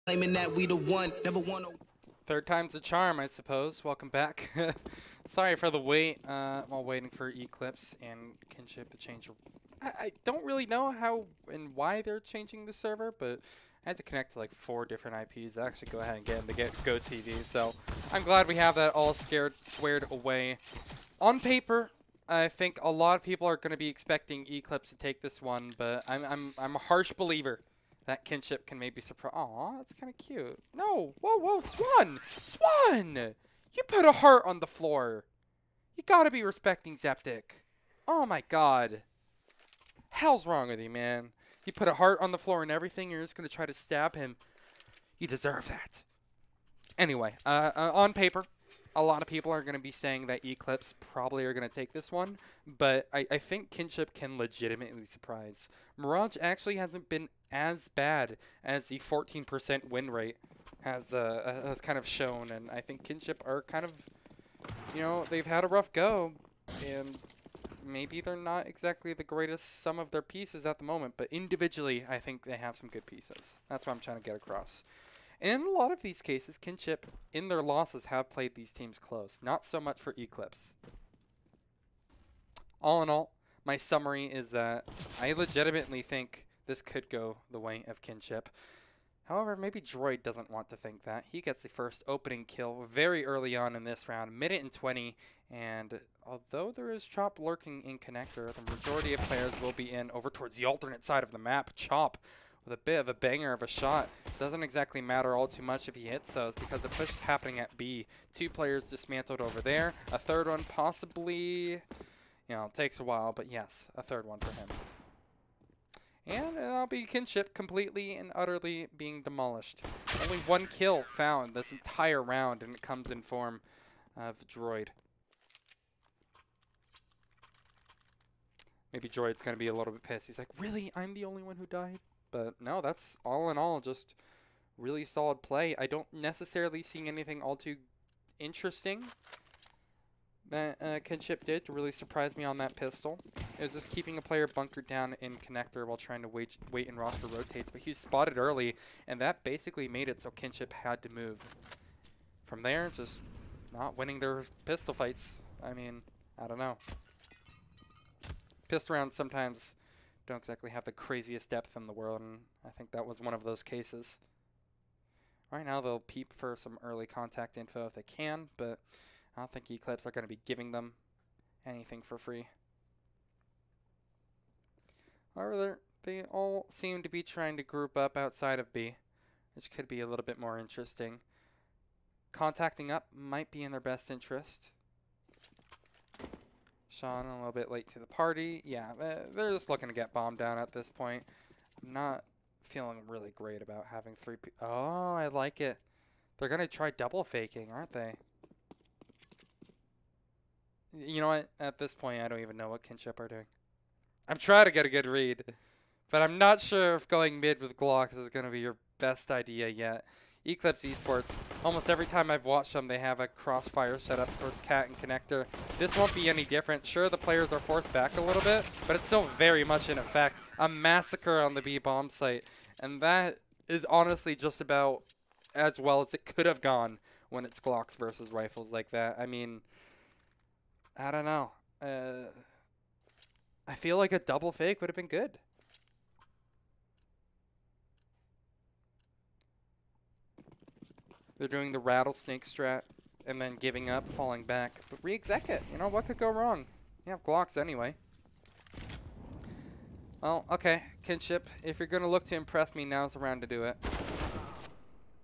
Claiming that we the one, never want to. Third time's a charm, I suppose. Welcome back. Sorry for the wait while waiting for Eclipse and Kinship to change. I don't really know how and why they're changing the server, but I had to connect to like 4 different IPs. I actually go ahead and get into Go TV, so I'm glad we have that all squared away. On paper, I think a lot of people are going to be expecting Eclipse to take this one, but I'm a harsh believer that Kinship can maybe surprise. Aw, that's kind of cute. No, whoa, Swan! Swan! You put a heart on the floor. You gotta be respecting Zeptic. Oh my god. Hell's wrong with you, man? You put a heart on the floor and everything, you're just gonna try to stab him. You deserve that. Anyway, on paper, a lot of people are going to be saying that Eclipse probably are going to take this one, but I think Kinship can legitimately surprise. Mirage actually hasn't been as bad as the 14% win rate has kind of shown, and I think Kinship are kind of, you know, they've had a rough go, and maybe they're not exactly the greatest sum of their pieces at the moment, but individually, I think they have some good pieces. That's what I'm trying to get across. And in a lot of these cases, Kinship, in their losses, have played these teams close. Not so much for Eclipse. All in all, my summary is that I legitimately think this could go the way of Kinship. However, maybe Droid doesn't want to think that. He gets the first opening kill very early on in this round, minute and 20. And although there is Chop lurking in Connector, the majority of players will be in over towards the alternate side of the map. Chop with a bit of a banger of a shot. Doesn't exactly matter all too much if he hits those because the push is happening at B. 2 players dismantled over there. A third one possibly, you know, it takes a while, but yes, a third one for him. And it'll be Kinship completely and utterly being demolished. Only 1 kill found this entire round, and it comes in form of Droid. Maybe Droid's going to be a little bit pissed. He's like, really? I'm the only one who died? But no, that's all in all just really solid play. I don't necessarily see anything all too interesting that Kinship did to really surprise me on that pistol. It was just keeping a player bunkered down in Connector while trying to wait and roster rotates. But he was spotted early, and that basically made it so Kinship had to move. From there, just not winning their pistol fights. I mean, I don't know. Pistol rounds sometimes don't exactly have the craziest depth in the world, and I think that was one of those cases. Right now they'll peep for some early contact info if they can, but I don't think Eclipse are going to be giving them anything for free. However, they all seem to be trying to group up outside of B, which could be a little bit more interesting. Contacting up might be in their best interest. Sean a little bit late to the party. Yeah, they're just looking to get bombed down at this point. I'm not feeling really great about having 3 people. Oh, I like it. They're going to try double faking, aren't they? You know what? At this point, I don't even know what Kinship are doing. I'm trying to get a good read, but I'm not sure if going mid with Glocks is going to be your best idea yet. Eclipse Esports, almost every time I've watched them, they have a crossfire set up towards Cat and Connector. This won't be any different. Sure, the players are forced back a little bit, but it's still very much in effect. A massacre on the B bomb site, and that is honestly just about as well as it could have gone when it's Glocks versus rifles like that. I mean, I don't know. I feel like a double fake would have been good. They're doing the rattlesnake strat and then giving up, falling back. But re-exec it. You know, what could go wrong? You have Glocks anyway. Well, okay, Kinship, if you're going to look to impress me, now's the round to do it.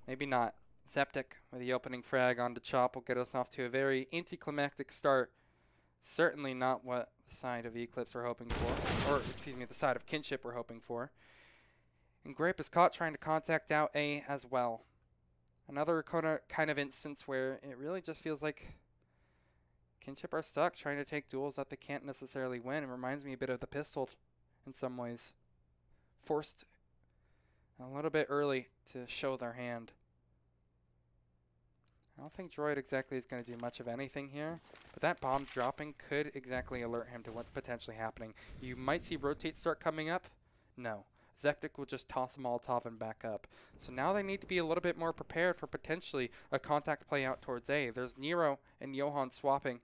Maybe not. Zeptic with the opening frag onto Chop will get us off to a very anticlimactic start. Certainly not what the side of Eclipse are hoping for. Or, excuse me, the side of Kinship we're hoping for. And Grape is caught trying to contact out A as well. Another kind of instance where it really just feels like Kinship are stuck trying to take duels that they can't necessarily win. It reminds me a bit of the pistol in some ways. Forced a little bit early to show their hand. I don't think Droid exactly is going to do much of anything here, but that bomb dropping could exactly alert him to what's potentially happening. You might see rotate start coming up. No. Zeptic will just toss a Molotov and back up. So now they need to be a little bit more prepared for potentially a contact play out towards A. There's Nero and Johan swapping.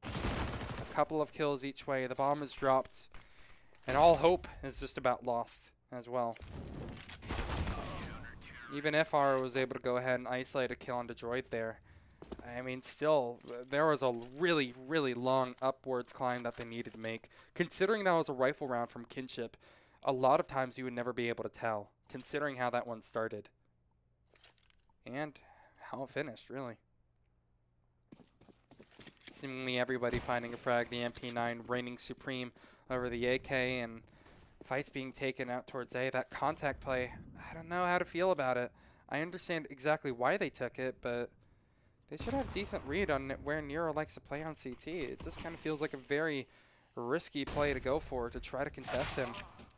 A couple of kills each way. The bomb is dropped. And all hope is just about lost as well. Even FR was able to go ahead and isolate a kill onto Droid there. I mean, still, there was a really, really long upwards climb that they needed to make. Considering that was a rifle round from Kinship, a lot of times you would never be able to tell, considering how that one started. And how it finished, really. Seemingly everybody finding a frag, the MP9 reigning supreme over the AK, and fights being taken out towards A. That contact play, I don't know how to feel about it. I understand exactly why they took it, but they should have decent read on where Nero likes to play on CT. It just kind of feels like a very risky play to go for, to try to contest him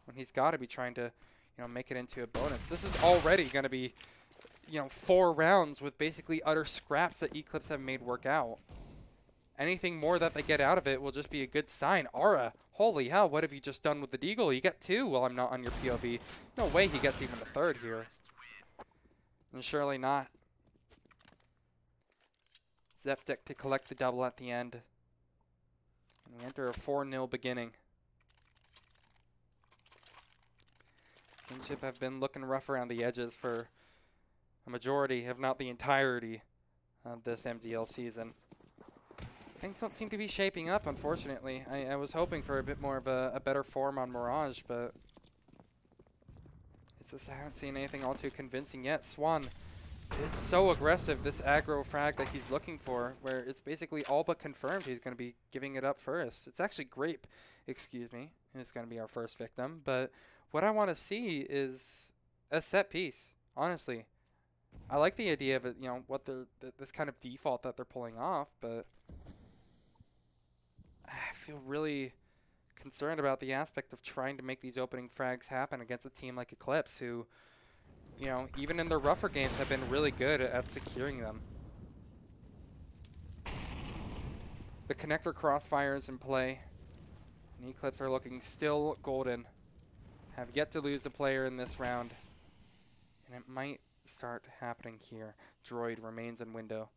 when he's got to be trying to, make it into a bonus. This is already going to be, 4 rounds with basically utter scraps that Eclipse have made work out. Anything more that they get out of it will just be a good sign. Aura, holy hell, what have you just done with the Deagle? You get 2 while I'm not on your POV. No way he gets even the 3rd here. And surely not. Zeptic to collect the double at the end. And we enter a 4-0 beginning. Kinship have been looking rough around the edges for a majority, if not the entirety, of this MDL season. Things don't seem to be shaping up, unfortunately. I was hoping for a bit more of a better form on Mirage, but it's just I haven't seen anything all too convincing yet. Swan, it's so aggressive, this aggro frag that he's looking for, where it's basically all but confirmed he's going to be giving it up first. It's actually Grape, excuse me, is going to be our first victim, but what I want to see is a set piece, honestly. I like the idea of it, what this kind of default that they're pulling off, but I feel really concerned about the aspect of trying to make these opening frags happen against a team like Eclipse, who, even in their rougher games have been really good at securing them. The connector crossfire is in play, and Eclipse are looking still golden. Have yet to lose a player in this round, and it might start happening here. Droid remains in window.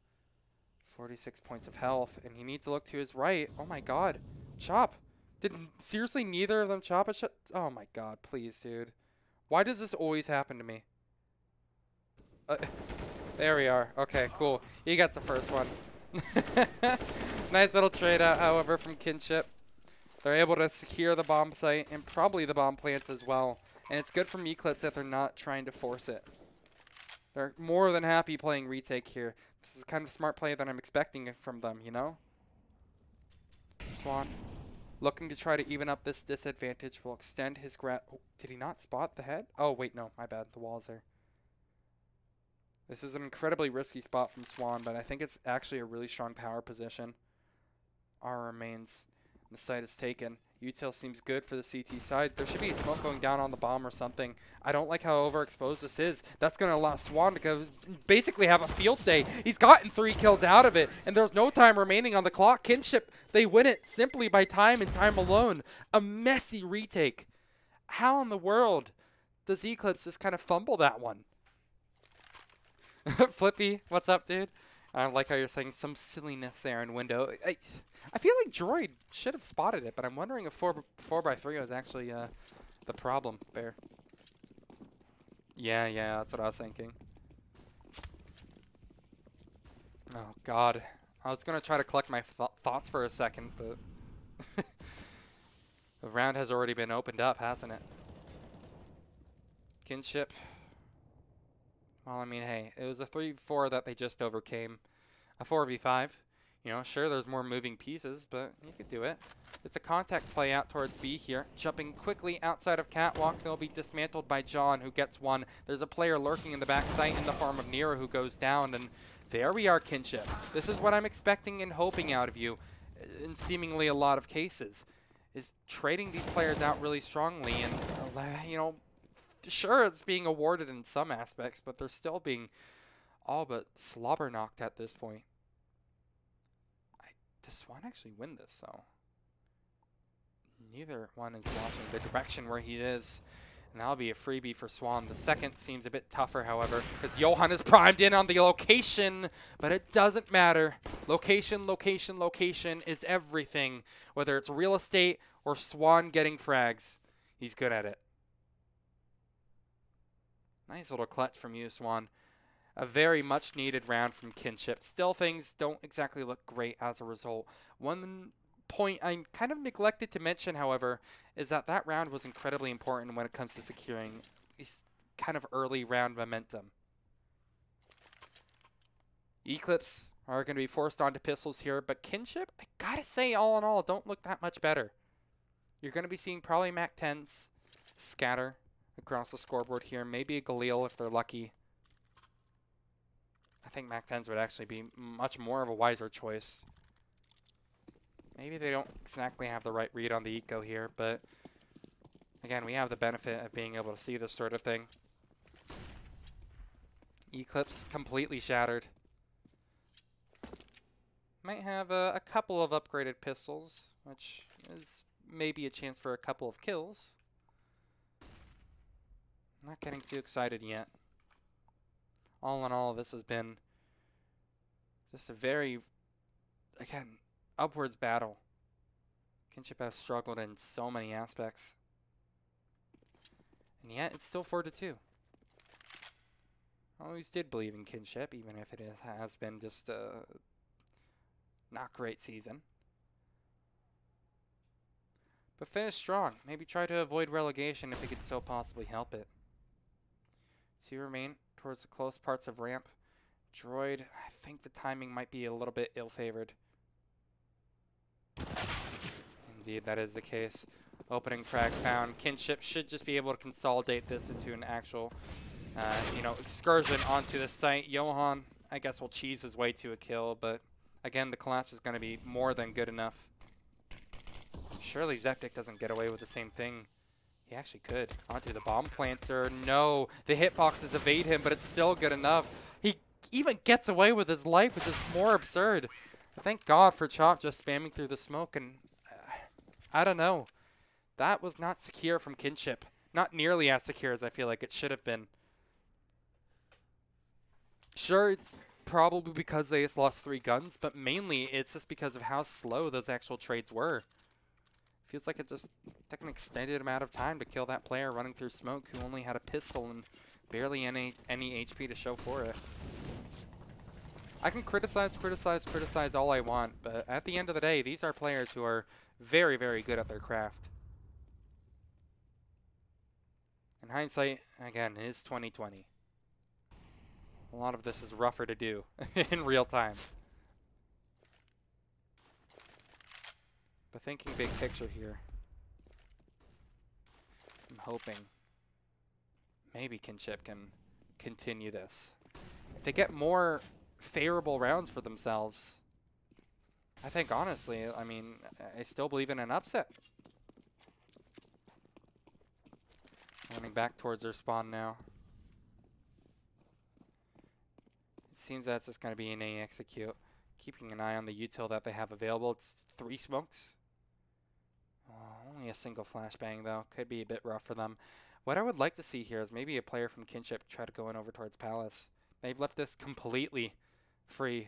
46 points of health, and he needs to look to his right. Oh my god. Chop. Seriously neither of them chop a shot? Oh my god, please, dude. Why does this always happen to me? There we are. Okay, cool. He gets the first one. Nice little trade out, however, from Kinship. They're able to secure the bomb site and probably the bomb plant as well. And it's good from Eclipse that they're not trying to force it. They're more than happy playing retake here. This is kind of smart play that I'm expecting from them, Swan, looking to try to even up this disadvantage, will extend his grab. Oh, did he not spot the head? Oh, wait, no, my bad. The wall's there. This is an incredibly risky spot from Swan, but I think it's actually a really strong power position. R remains. The site is taken. Util seems good for the CT side. There should be smoke going down on the bomb or something. I don't like how overexposed this is. That's going to allow Swan to go basically have a field day. He's gotten 3 kills out of it, and there's no time remaining on the clock. Kinship, they win it simply by time and time alone. A messy retake. How in the world does Eclipse just kind of fumble that one? Flippy, what's up, dude? I like how you're saying some silliness there in window. I feel like Droid should have spotted it, but I'm wondering if 4x3 was actually the problem there. Yeah, that's what I was thinking. Oh, God. I was going to try to collect my thoughts for a second, but the round has already been opened up, hasn't it? Kinship. Well, I mean, hey, it was a 3-4 that they just overcame. A 4v5. Sure, there's more moving pieces, but you could do it. It's a contact play out towards B here. Jumping quickly outside of Catwalk. They'll be dismantled by John, who gets one. There's a player lurking in the back site in the form of Nero, who goes down. And there we are, Kinship. This is what I'm expecting and hoping out of you in seemingly a lot of cases, is trading these players out really strongly. And, sure, it's being awarded in some aspects, but they're still being all but slobber knocked at this point. Does Swan actually win this, though? Neither one is watching the direction where he is. And that'll be a freebie for Swan. The second seems a bit tougher, however, because Johan is primed in on the location, but it doesn't matter. Location, location, location is everything. Whether it's real estate or Swan getting frags, he's good at it. Nice little clutch from you, Swan. A very much needed round from Kinship. Still, things don't exactly look great as a result. One point I kind of neglected to mention, however, is that that round was incredibly important when it comes to securing these kind of early round momentum. Eclipse are going to be forced onto pistols here, but Kinship, I gotta say, all in all, don't look that much better. You're going to be seeing probably Mac 10s scatter across the scoreboard here. Maybe a Galil if they're lucky. I think Mac 10s would actually be much more of a wiser choice. Maybe they don't exactly have the right read on the eco here, but again, we have the benefit of being able to see this sort of thing. Eclipse completely shattered. Might have a couple of upgraded pistols, which is maybe a chance for a couple of kills. Not getting too excited yet. All in all, this has been just a very, again, upwards battle. Kinship has struggled in so many aspects. And yet, it's still 4-2. I always did believe in Kinship, even if it has been just a not great season. But finish strong. Maybe try to avoid relegation if it could so possibly help it. So you remain towards the close parts of ramp. Droid, I think the timing might be a little bit ill-favored. Indeed, that is the case. Opening frag found. Kinship should just be able to consolidate this into an actual, excursion onto the site. Johan, I guess, will cheese his way to a kill, but again, the collapse is going to be more than good enough. Surely Zeptic doesn't get away with the same thing. He actually could. Onto the bomb planter. No, the hitboxes evade him, but it's still good enough. He even gets away with his life, which is more absurd. Thank God for Chop just spamming through the smoke, and I don't know. That was not secure from Kinship. Not nearly as secure as I feel like it should have been. Sure, it's probably because they just lost 3 guns, but mainly it's just because of how slow those actual trades were. Feels like it just took an extended amount of time to kill that player running through smoke who only had a pistol and barely any HP to show for it. I can criticize all I want, but at the end of the day, these are players who are very, very good at their craft. In hindsight, again, it is 2020. A lot of this is rougher to do in real time. But thinking big picture here, I'm hoping maybe Kinship can continue this. If they get more favorable rounds for themselves, I think honestly, I mean, I still believe in an upset. Running back towards their spawn now. It seems that's just going to be an A execute. Keeping an eye on the util that they have available. It's 3 smokes. Oh, only a single flashbang though. Could be a bit rough for them. What I would like to see here is maybe a player from Kinship try to go in over towards Palace. They've left this completely free.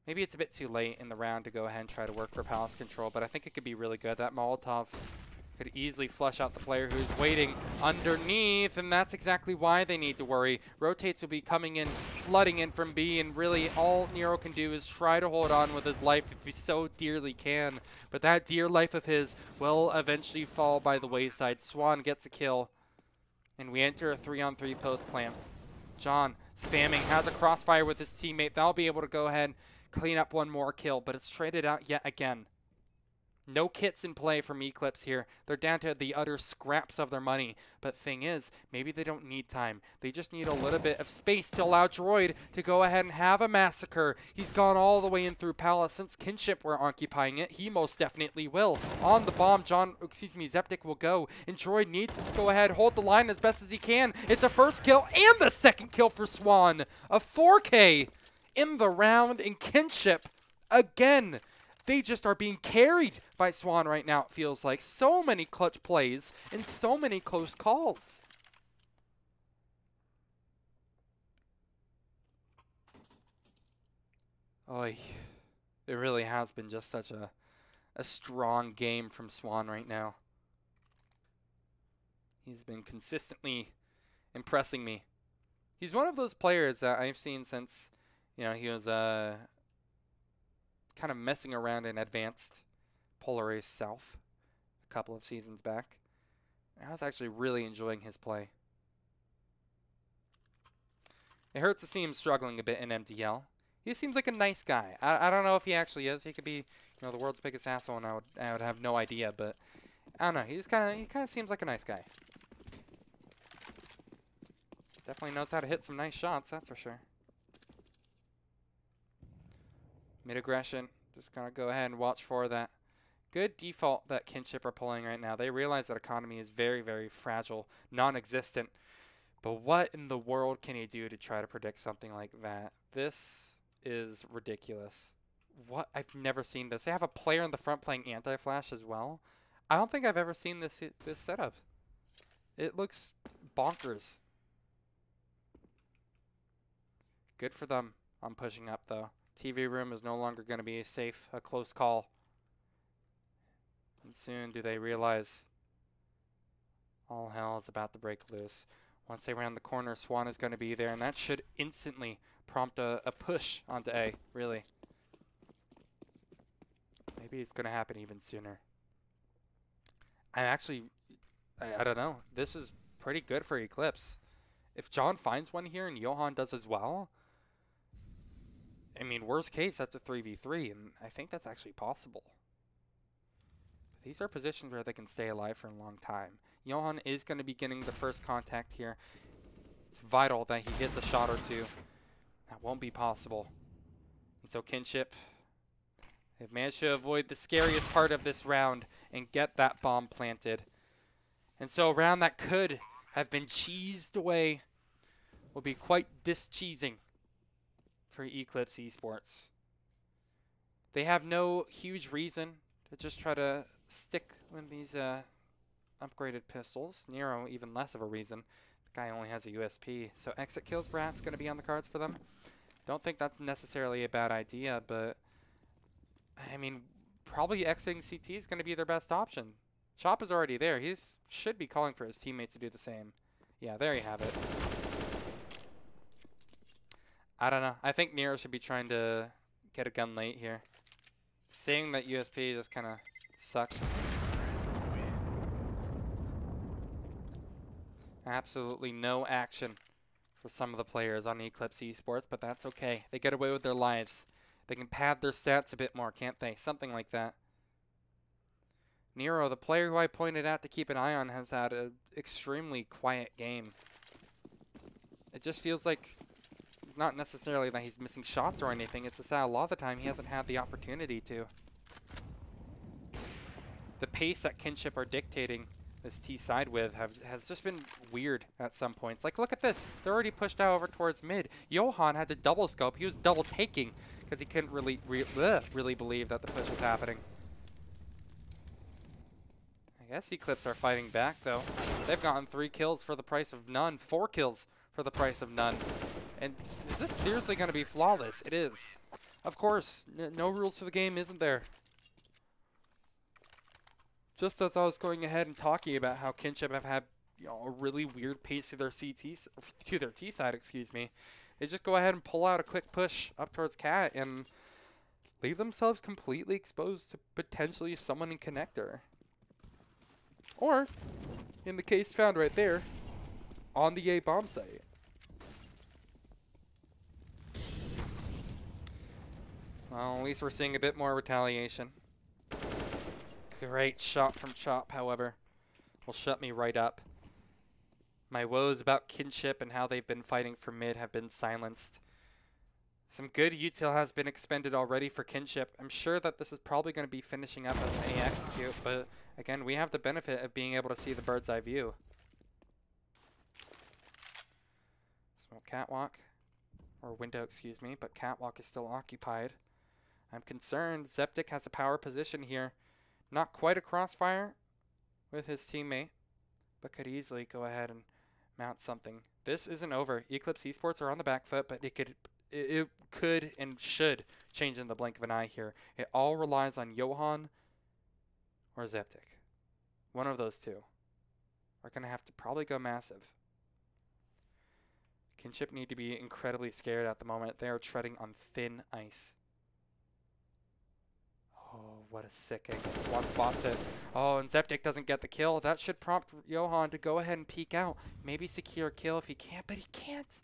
Maybe it's a bit too late in the round to go ahead and try to work for Palace control, but I think it could be really good. That Molotov could easily flush out the player who's waiting underneath, and that's exactly why they need to worry. Rotates will be coming in, flooding in from B, and really all Nero can do is try to hold on with his life if he so dearly can. But that dear life of his will eventually fall by the wayside. Swan gets a kill, and we enter a 3-on-3 post plant. John spamming, has a crossfire with his teammate. They'll be able to go ahead and clean up one more kill, but it's traded out yet again. No kits in play from Eclipse here. They're down to the utter scraps of their money. But thing is, maybe they don't need time. They just need a little bit of space to allow Droid to go ahead and have a massacre. He's gone all the way in through Palace. Since Kinship were occupying it, he most definitely will. On the bomb, Zeptic will go. And Droid needs to go ahead, hold the line as best as he can. It's a first kill and the second kill for Swan. A 4K in the round, and Kinship, again, They just are being carried by Swan right now, it feels like. So many clutch plays and so many close calls. Oy. It really has been just such a strong game from Swan right now. He's been consistently impressing me. He's one of those players that I've seen since, you know, he was kind of messing around in Advanced Polaris South a couple of seasons back. I was actually really enjoying his play. It hurts to see him struggling a bit in MDL. He seems like a nice guy. I don't know if he actually is. He could be, you know, the world's biggest asshole, and I would have no idea. But I don't know. He kind of seems like a nice guy. Definitely knows how to hit some nice shots. That's for sure. Mid aggression. Just gonna go ahead and watch for that. Good default that Kinship are pulling right now. They realize that economy is very, very fragile, non-existent. But what in the world can he do to try to predict something like that? This is ridiculous. What? I've never seen this. They have a player in the front playing anti-flash as well. I don't think I've ever seen this setup. It looks bonkers. Good for them on pushing up, though. TV room is no longer going to be safe. A close call. And soon do they realize all hell is about to break loose. Once they round the corner, Swan is going to be there, and that should instantly prompt a push onto A, really. Maybe it's going to happen even sooner. I don't know. This is pretty good for Eclipse. If John finds one here and Johan does as well, I mean, worst case, that's a 3v3, and I think that's actually possible. These are positions where they can stay alive for a long time. Johan is going to be getting the first contact here. It's vital that he gets a shot or two. That won't be possible. And so Kinship, they've managed to avoid the scariest part of this round and get that bomb planted. And so a round that could have been cheesed away will be quite discheesing for Eclipse Esports. They have no huge reason to just try to stick with these upgraded pistols. Nero, even less of a reason. The guy only has a USP. So exit kills perhaps going to be on the cards for them. Don't think that's necessarily a bad idea, but I mean, probably exiting CT is going to be their best option. Chop is already there. He should be calling for his teammates to do the same. Yeah, there you have it. I don't know. I think Nero should be trying to get a gun late here. Seeing that USP just kind of sucks. Absolutely no action for some of the players on Eclipse Esports, but that's okay. They get away with their lives. They can pad their stats a bit more, can't they? Something like that. Nero, the player who I pointed out to keep an eye on, has had an extremely quiet game. It just feels like, not necessarily that he's missing shots or anything, it's just that a lot of the time he hasn't had the opportunity to. The pace that Kinship are dictating this T side with has just been weird at some points. Like, look at this. They're already pushed out over towards mid. Johan had to double scope. He was double taking because he couldn't really believe that the push was happening. I guess Eclipse are fighting back, though. They've gotten 3 kills for the price of none. 4 kills for the price of none. And is this seriously going to be flawless? It is. Of course. No rules for the game, isn't there? Just as I was going ahead and talking about how Kinship have had, you know, a really weird pace to their T side, excuse me. They just go ahead and pull out a quick push up towards Cat and leave themselves completely exposed to potentially someone in connector. Or, in the case found right there, on the A bomb site. Well, at least we're seeing a bit more retaliation. Great shot from Chop, however, will shut me right up. My woes about Kinship and how they've been fighting for mid have been silenced. Some good util has been expended already for Kinship. I'm sure that this is probably going to be finishing up as an A execute, but again, we have the benefit of being able to see the bird's eye view. Smoke catwalk, or window, excuse me, but catwalk is still occupied. I'm concerned. Zeptic has a power position here. Not quite a crossfire with his teammate, but could easily go ahead and mount something. This isn't over. Eclipse Esports are on the back foot, but it could and should change in the blink of an eye here. It all relies on Johan or Zeptic. One of those two are going to have to probably go massive. Kinship need to be incredibly scared at the moment. They are treading on thin ice. Oh, what a sick angle. Swan spots it. Oh, and Zeptic doesn't get the kill. That should prompt Johan to go ahead and peek out. Maybe secure a kill if he can't, but he can't.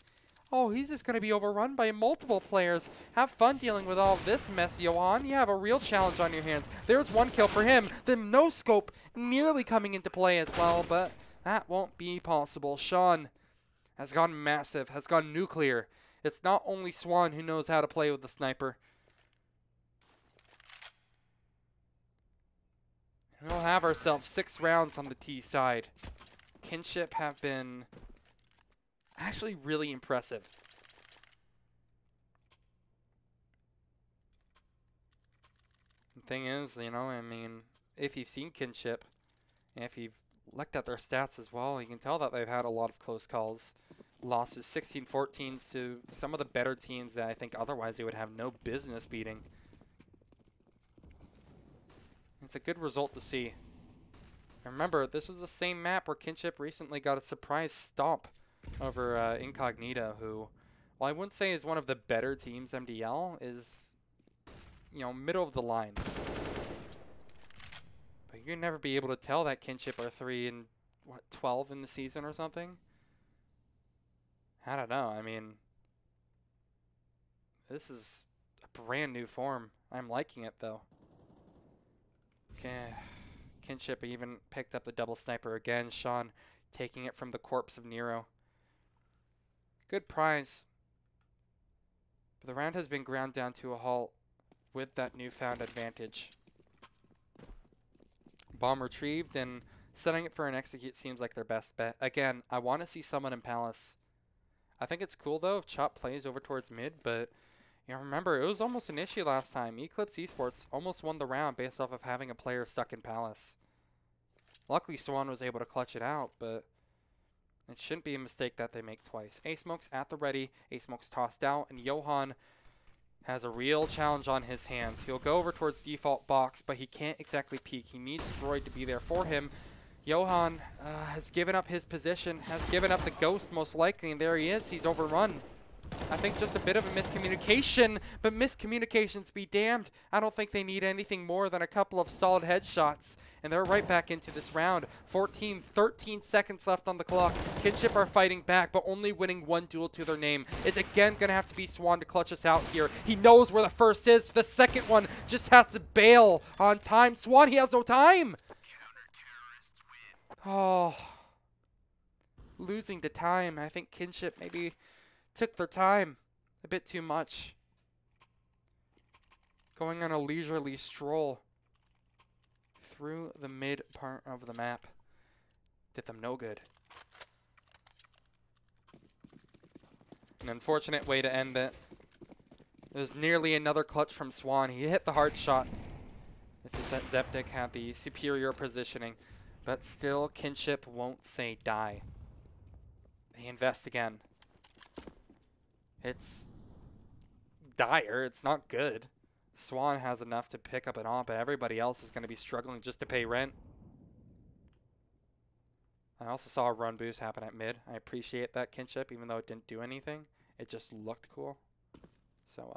Oh, he's just going to be overrun by multiple players. Have fun dealing with all of this mess, Johan. You have a real challenge on your hands. There's one kill for him. The no-scope nearly coming into play as well, but that won't be possible. Sean has gone massive, has gone nuclear. It's not only Swan who knows how to play with the sniper. We'll have ourselves 6 rounds on the T side. Kinship have been actually really impressive. The thing is, you know, I mean, if you've seen Kinship, and if you've looked at their stats as well, you can tell that they've had a lot of close calls. Losses 16-14s to some of the better teams that I think otherwise they would have no business beating. It's a good result to see. And remember, this is the same map where Kinship recently got a surprise stomp over Incognito, who, well, I wouldn't say is one of the better teams MDL, is, you know, middle of the line. But you'd never be able to tell that Kinship are 3 and, what, 12 in the season or something? I don't know. I mean, this is a brand new form. I'm liking it, though. Okay. Kinship even picked up the double sniper again. Sean taking it from the corpse of Nero. Good prize. But the round has been ground down to a halt with that newfound advantage. Bomb retrieved, and setting it for an execute seems like their best bet. Again, I want to see someone in Palace. I think it's cool, though, if Chop plays over towards mid, but you know, remember, it was almost an issue last time. Eclipse Esports almost won the round based off of having a player stuck in Palace. Luckily, Swan was able to clutch it out, but it shouldn't be a mistake that they make twice. A-Smoke's at the ready. A-Smoke's tossed out, and Johan has a real challenge on his hands. He'll go over towards default box, but he can't exactly peek. He needs Droid to be there for him. Johan has given up his position, has given up the ghost most likely, and there he is. He's overrun. I think just a bit of a miscommunication, but miscommunications be damned. I don't think they need anything more than a couple of solid headshots, and they're right back into this round. 13 seconds left on the clock. Kinship are fighting back, but only winning one duel to their name. It's again going to have to be Swan to clutch us out here. He knows where the first is. The second one just has to bail on time. Swan, he has no time. Oh, losing to time. I think Kinship maybe took their time a bit too much. Going on a leisurely stroll through the mid part of the map did them no good. An unfortunate way to end it. It was nearly another clutch from Swan. He hit the hard shot. This is that Zeptic had the superior positioning, but still Kinship won't say die. They invest again. It's dire. It's not good. Swan has enough to pick up an AWP, but everybody else is going to be struggling just to pay rent. I also saw a run boost happen at mid. I appreciate that, Kinship, even though it didn't do anything. It just looked cool. So,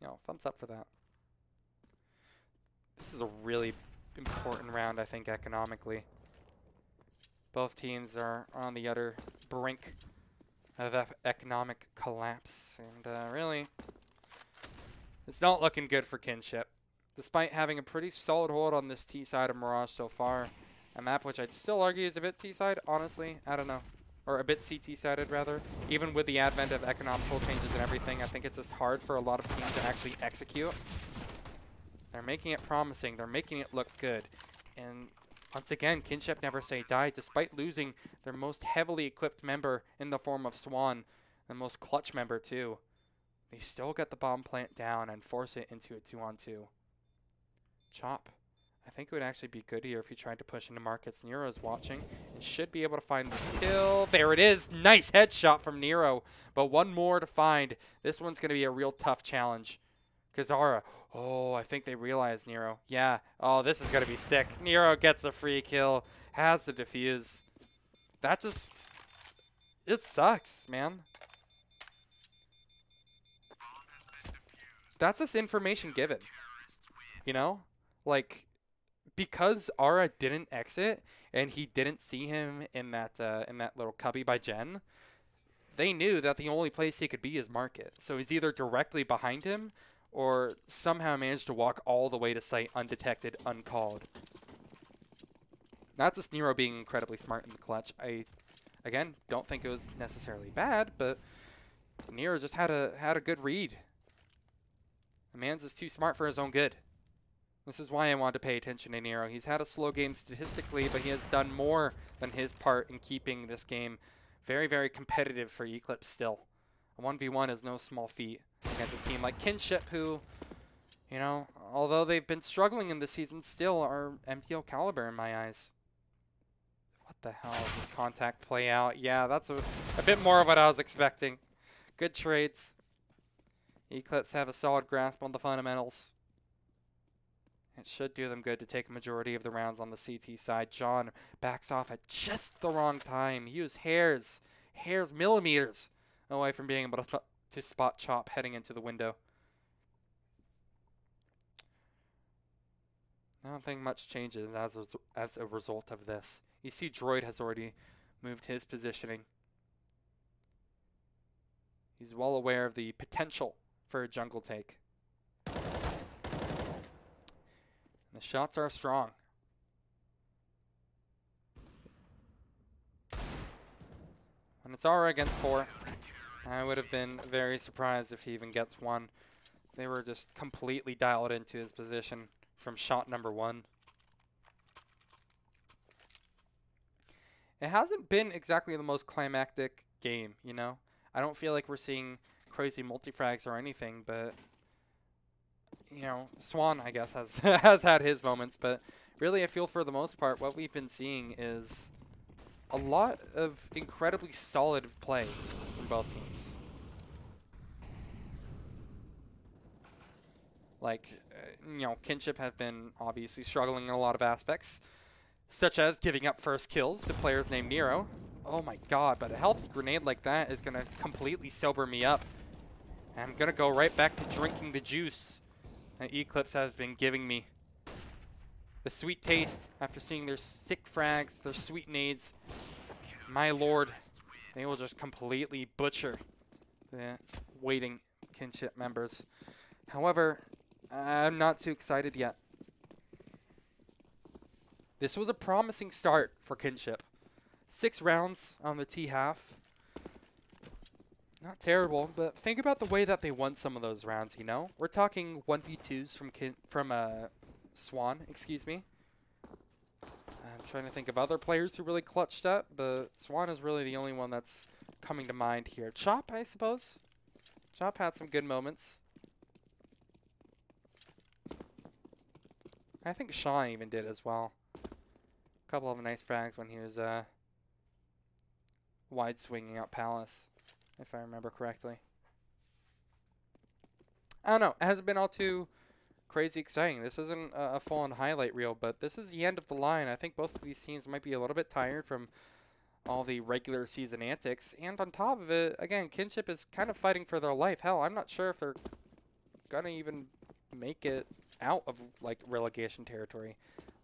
you know, thumbs up for that. This is a really important round, I think, economically. Both teams are on the utter brink of economic collapse, and really, it's not looking good for Kinship. Despite having a pretty solid hold on this T side of Mirage so far, a map which I'd still argue is a bit T side, honestly, I don't know, or a bit CT sided rather. Even with the advent of economical changes and everything, I think it's just hard for a lot of teams to actually execute. They're making it promising, they're making it look good, and once again, Kinship never say die, despite losing their most heavily equipped member in the form of Swan, the most clutch member too. They still get the bomb plant down and force it into a 2-on-2. Chop. I think it would actually be good here if he tried to push into markets. Nero's watching and should be able to find this kill. There it is. Nice headshot from Nero. But one more to find. This one's going to be a real tough challenge. Kazara. Oh, I think they realize Nero. Yeah. Oh, this is going to be sick. Nero gets the free kill. Has the defuse. That just... It sucks, man. That's just information given. You know? Like... Because Aura didn't exit and he didn't see him in that little cubby by Jen, they knew that the only place he could be is market. So he's either directly behind him or somehow managed to walk all the way to site undetected, uncalled. That's just Nero being incredibly smart in the clutch. I, again, don't think it was necessarily bad, but Nero just had a good read. The man's just too smart for his own good. This is why I wanted to pay attention to Nero. He's had a slow game statistically, but he has done more than his part in keeping this game very, very competitive for Eclipse still. A 1v1 is no small feat against a team like Kinship, who, you know, although they've been struggling in this season, still are MTL caliber in my eyes. What the hell does this contact play out? Yeah, that's a bit more of what I was expecting. Good trades. Eclipse have a solid grasp on the fundamentals. It should do them good to take a majority of the rounds on the CT side. John backs off at just the wrong time. He was hairs, millimeters away from being able to spot Chop heading into the window. I don't think much changes as a result of this. You see Droid has already moved his positioning. He's well aware of the potential for a jungle take. The shots are strong. When it's Aura against 4, I would have been very surprised if he even gets one. They were just completely dialed into his position from shot number 1. It hasn't been exactly the most climactic game, you know? I don't feel like we're seeing crazy multi-frags or anything, but... You know, Swan, I guess, has had his moments, but really I feel for the most part what we've been seeing is a lot of incredibly solid play from both teams. Like, you know, Kinship have been obviously struggling in a lot of aspects, such as giving up first kills to players named Nero. Oh my god, but a healthy grenade like that is going to completely sober me up. I'm going to go right back to drinking the juice that Eclipse has been giving me. The sweet taste after seeing their sick frags, their sweet nades. My lord, they will just completely butcher the waiting Kinship members. However, I'm not too excited yet. This was a promising start for Kinship. 6 rounds on the T half. Not terrible, but think about the way that they won some of those rounds, you know? We're talking 1v2s from Swan, excuse me. I'm trying to think of other players who really clutched up, but Swan is really the only one that's coming to mind here. Chop, I suppose? Chop had some good moments. I think Sean even did as well. A couple of nice frags when he was wide swinging out Palace, if I remember correctly. I don't know. It hasn't been all too crazy exciting. This isn't a full-on highlight reel, but this is the end of the line. I think both of these teams might be a little bit tired from all the regular season antics. And on top of it, again, Kinship is kind of fighting for their life. Hell, I'm not sure if they're going to even make it out of, like, relegation territory.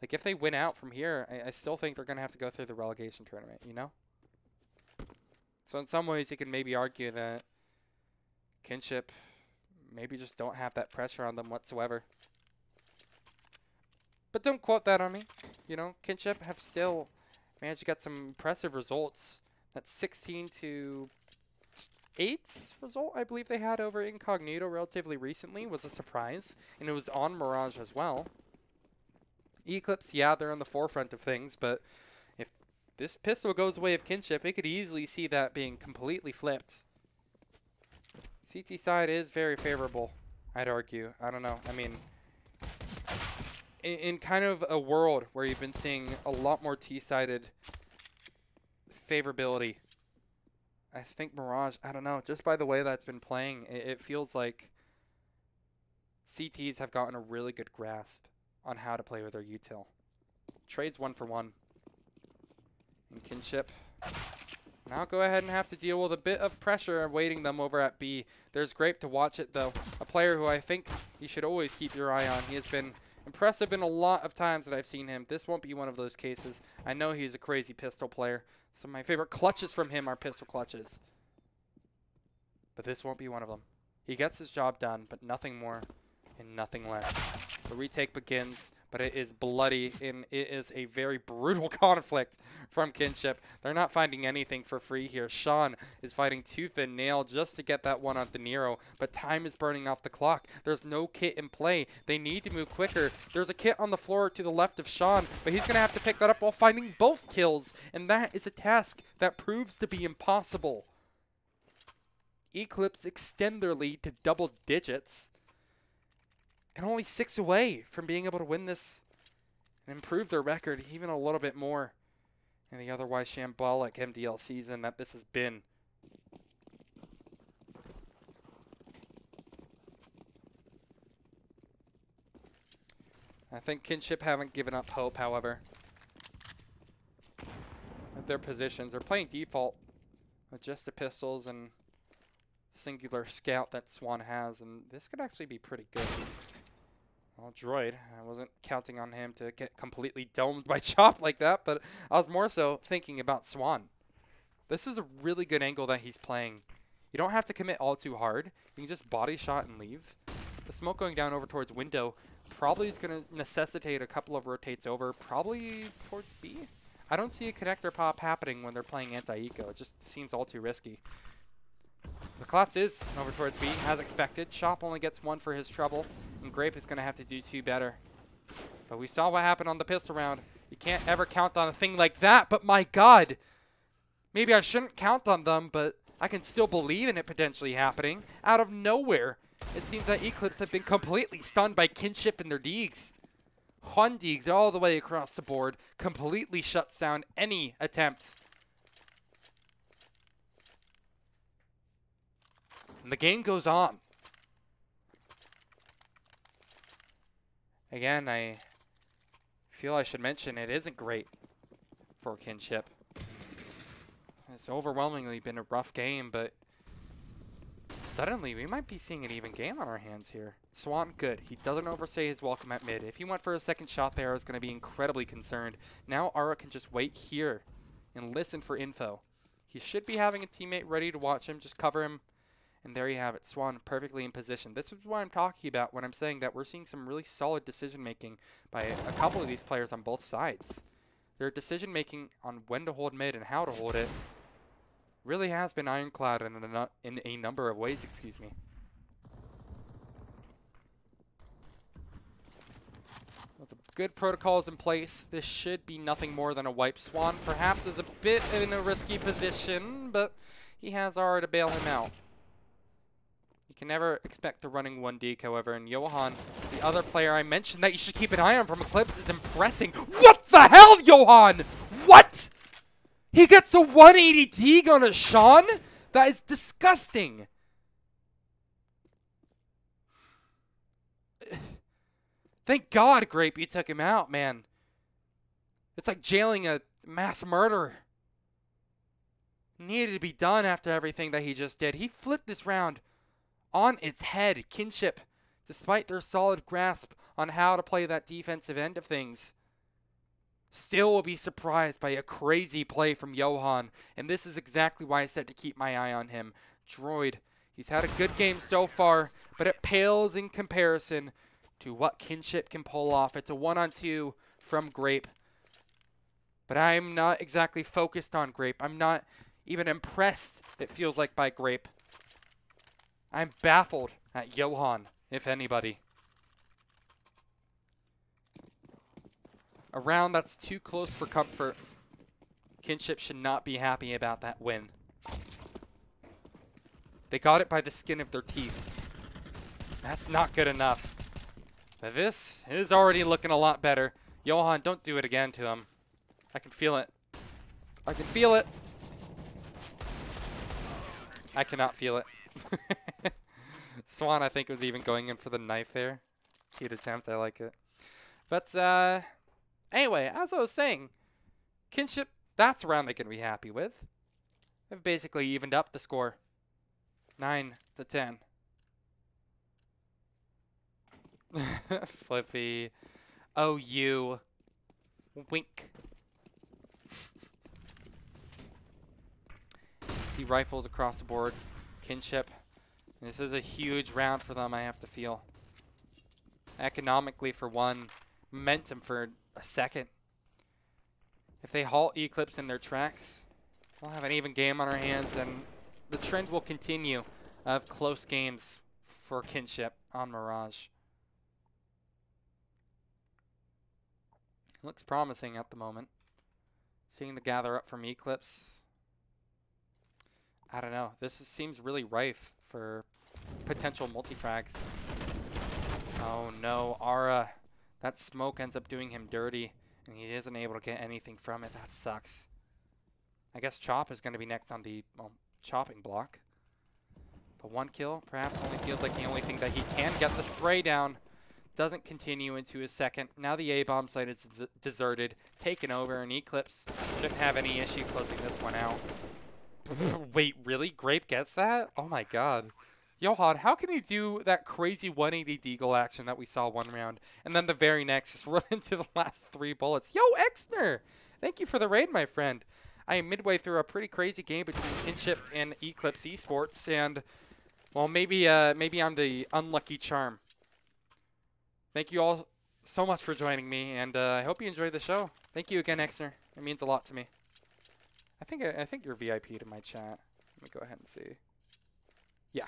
Like, if they win out from here, I still think they're going to have to go through the relegation tournament, you know? So in some ways, you can maybe argue that Kinship maybe just don't have that pressure on them whatsoever. But don't quote that on me. You know, Kinship have still managed to get some impressive results. That 16-8 result I believe they had over Incognito relatively recently was a surprise. And it was on Mirage as well. Eclipse, yeah, they're on the forefront of things, but if this pistol goes away of Kinship, it could easily see that being completely flipped. CT side is very favorable, I'd argue. I don't know. I mean, in kind of a world where you've been seeing a lot more T-sided favorability, I think Mirage, I don't know, just by the way that's been playing, it feels like CTs have gotten a really good grasp on how to play with their util. Trades 1 for 1. And Kinship now go ahead and have to deal with a bit of pressure awaiting them over at B. There's Grape to watch it, though. A player who I think you should always keep your eye on. He has been impressive in a lot of times that I've seen him. This won't be one of those cases. I know he's a crazy pistol player. Some of my favorite clutches from him are pistol clutches. But this won't be one of them. He gets his job done, but nothing more and nothing less. The retake begins, but it is bloody, and it is a very brutal conflict from Kinship. They're not finding anything for free here. Sean is fighting tooth and nail just to get that one on the Nero, but time is burning off the clock. There's no kit in play. They need to move quicker. There's a kit on the floor to the left of Sean, but he's going to have to pick that up while finding both kills, and that is a task that proves to be impossible. Eclipse extend their lead to double digits, and only 6 away from being able to win this and improve their record even a little bit more in the otherwise shambolic MDL season that this has been. I think Kinship haven't given up hope, however, of their positions. They're playing default with just the pistols and singular scout that Swan has, and this could actually be pretty good. Well, Droid, I wasn't counting on him to get completely domed by Chop like that, but I was more so thinking about Swan. This is a really good angle that he's playing. You don't have to commit all too hard. You can just body shot and leave. The smoke going down over towards window probably is going to necessitate a couple of rotates over, probably towards B. I don't see a connector pop happening when they're playing anti-eco. It just seems all too risky. The collapse is over towards B, as expected. Chop only gets 1 for his trouble, and Grape is going to have to do 2 better. But we saw what happened on the pistol round. You can't ever count on a thing like that, but my god! Maybe I shouldn't count on them, but I can still believe in it potentially happening. Out of nowhere, it seems that Eclipse have been completely stunned by Kinship and their Deegs. Hun Deegs all the way across the board, completely shuts down any attempt. And the game goes on. Again, I feel I should mention it isn't great for Kinship. It's overwhelmingly been a rough game, but suddenly we might be seeing an even game on our hands here. Swan, good. He doesn't overstay his welcome at mid. If he went for a second shot there, I was going to be incredibly concerned. Now Ara can just wait here and listen for info. He should be having a teammate ready to watch him, just cover him. And there you have it, Swan perfectly in position. This is what I'm talking about when I'm saying that we're seeing some really solid decision-making by a couple of these players on both sides. Their decision-making on when to hold mid and how to hold it really has been ironclad in a number of ways, excuse me. With the good protocols in place, this should be nothing more than a wipe. Swan perhaps is a bit in a risky position, but he has Ara to bail him out. You can never expect the running 1 deke, however, and Johan, the other player I mentioned that you should keep an eye on from Eclipse, is impressing. What the hell, Johan? What? He gets a 180 deke on a Sean? That is disgusting. Thank God, Grape, you took him out, man. It's like jailing a mass murderer. Needed to be done after everything that he just did. He flipped this round on its head. Kinship, despite their solid grasp on how to play that defensive end of things, still will be surprised by a crazy play from Johan. And this is exactly why I said to keep my eye on him. Droid, he's had a good game so far, but it pales in comparison to what Kinship can pull off. It's a 1-on-2 from Grape. But I'm not exactly focused on Grape. I'm not even impressed, it feels like, by Grape. I'm baffled at Johan, if anybody. A round that's too close for comfort. Kinship should not be happy about that win. They got it by the skin of their teeth. That's not good enough. But this is already looking a lot better. Johan, don't do it again to him. I can feel it. I can feel it. I cannot feel it. Swan, I think, was even going in for the knife there. Cute attempt. I like it. But anyway, as I was saying, Kinship, that's a round they can be happy with. They've basically evened up the score. 9-10. Flippy. Oh, you. Wink. See rifles across the board. Kinship. This is a huge round for them, I have to feel. Economically for one. Momentum for a second. If they halt Eclipse in their tracks, we'll have an even game on our hands, and the trend will continue of close games for Kinship on Mirage. Looks promising at the moment. Seeing the gather up from Eclipse. I don't know. Seems really rife for potential multi-frags. Oh no, Ara. That smoke ends up doing him dirty, and he isn't able to get anything from it. That sucks. I guess Chop is going to be next on the chopping block. But one kill perhaps only feels like the only thing that he can get. The spray down doesn't continue into his second. Now the A-bomb site is deserted, taken over, and Eclipse shouldn't have any issue closing this one out. Wait, really? Grape gets that? Oh my god. Johan, how can he do that crazy 180 deagle action that we saw one round, and then the very next just run into the last 3 bullets? Yo, Exner! Thank you for the raid, my friend. I am midway through a pretty crazy game between Kinship and Eclipse Esports, and, well, maybe I'm the unlucky charm. Thank you all so much for joining me, and I hope you enjoyed the show. Thank you again, Exner. It means a lot to me. I think you're VIP to my chat. Let me go ahead and see. Yeah.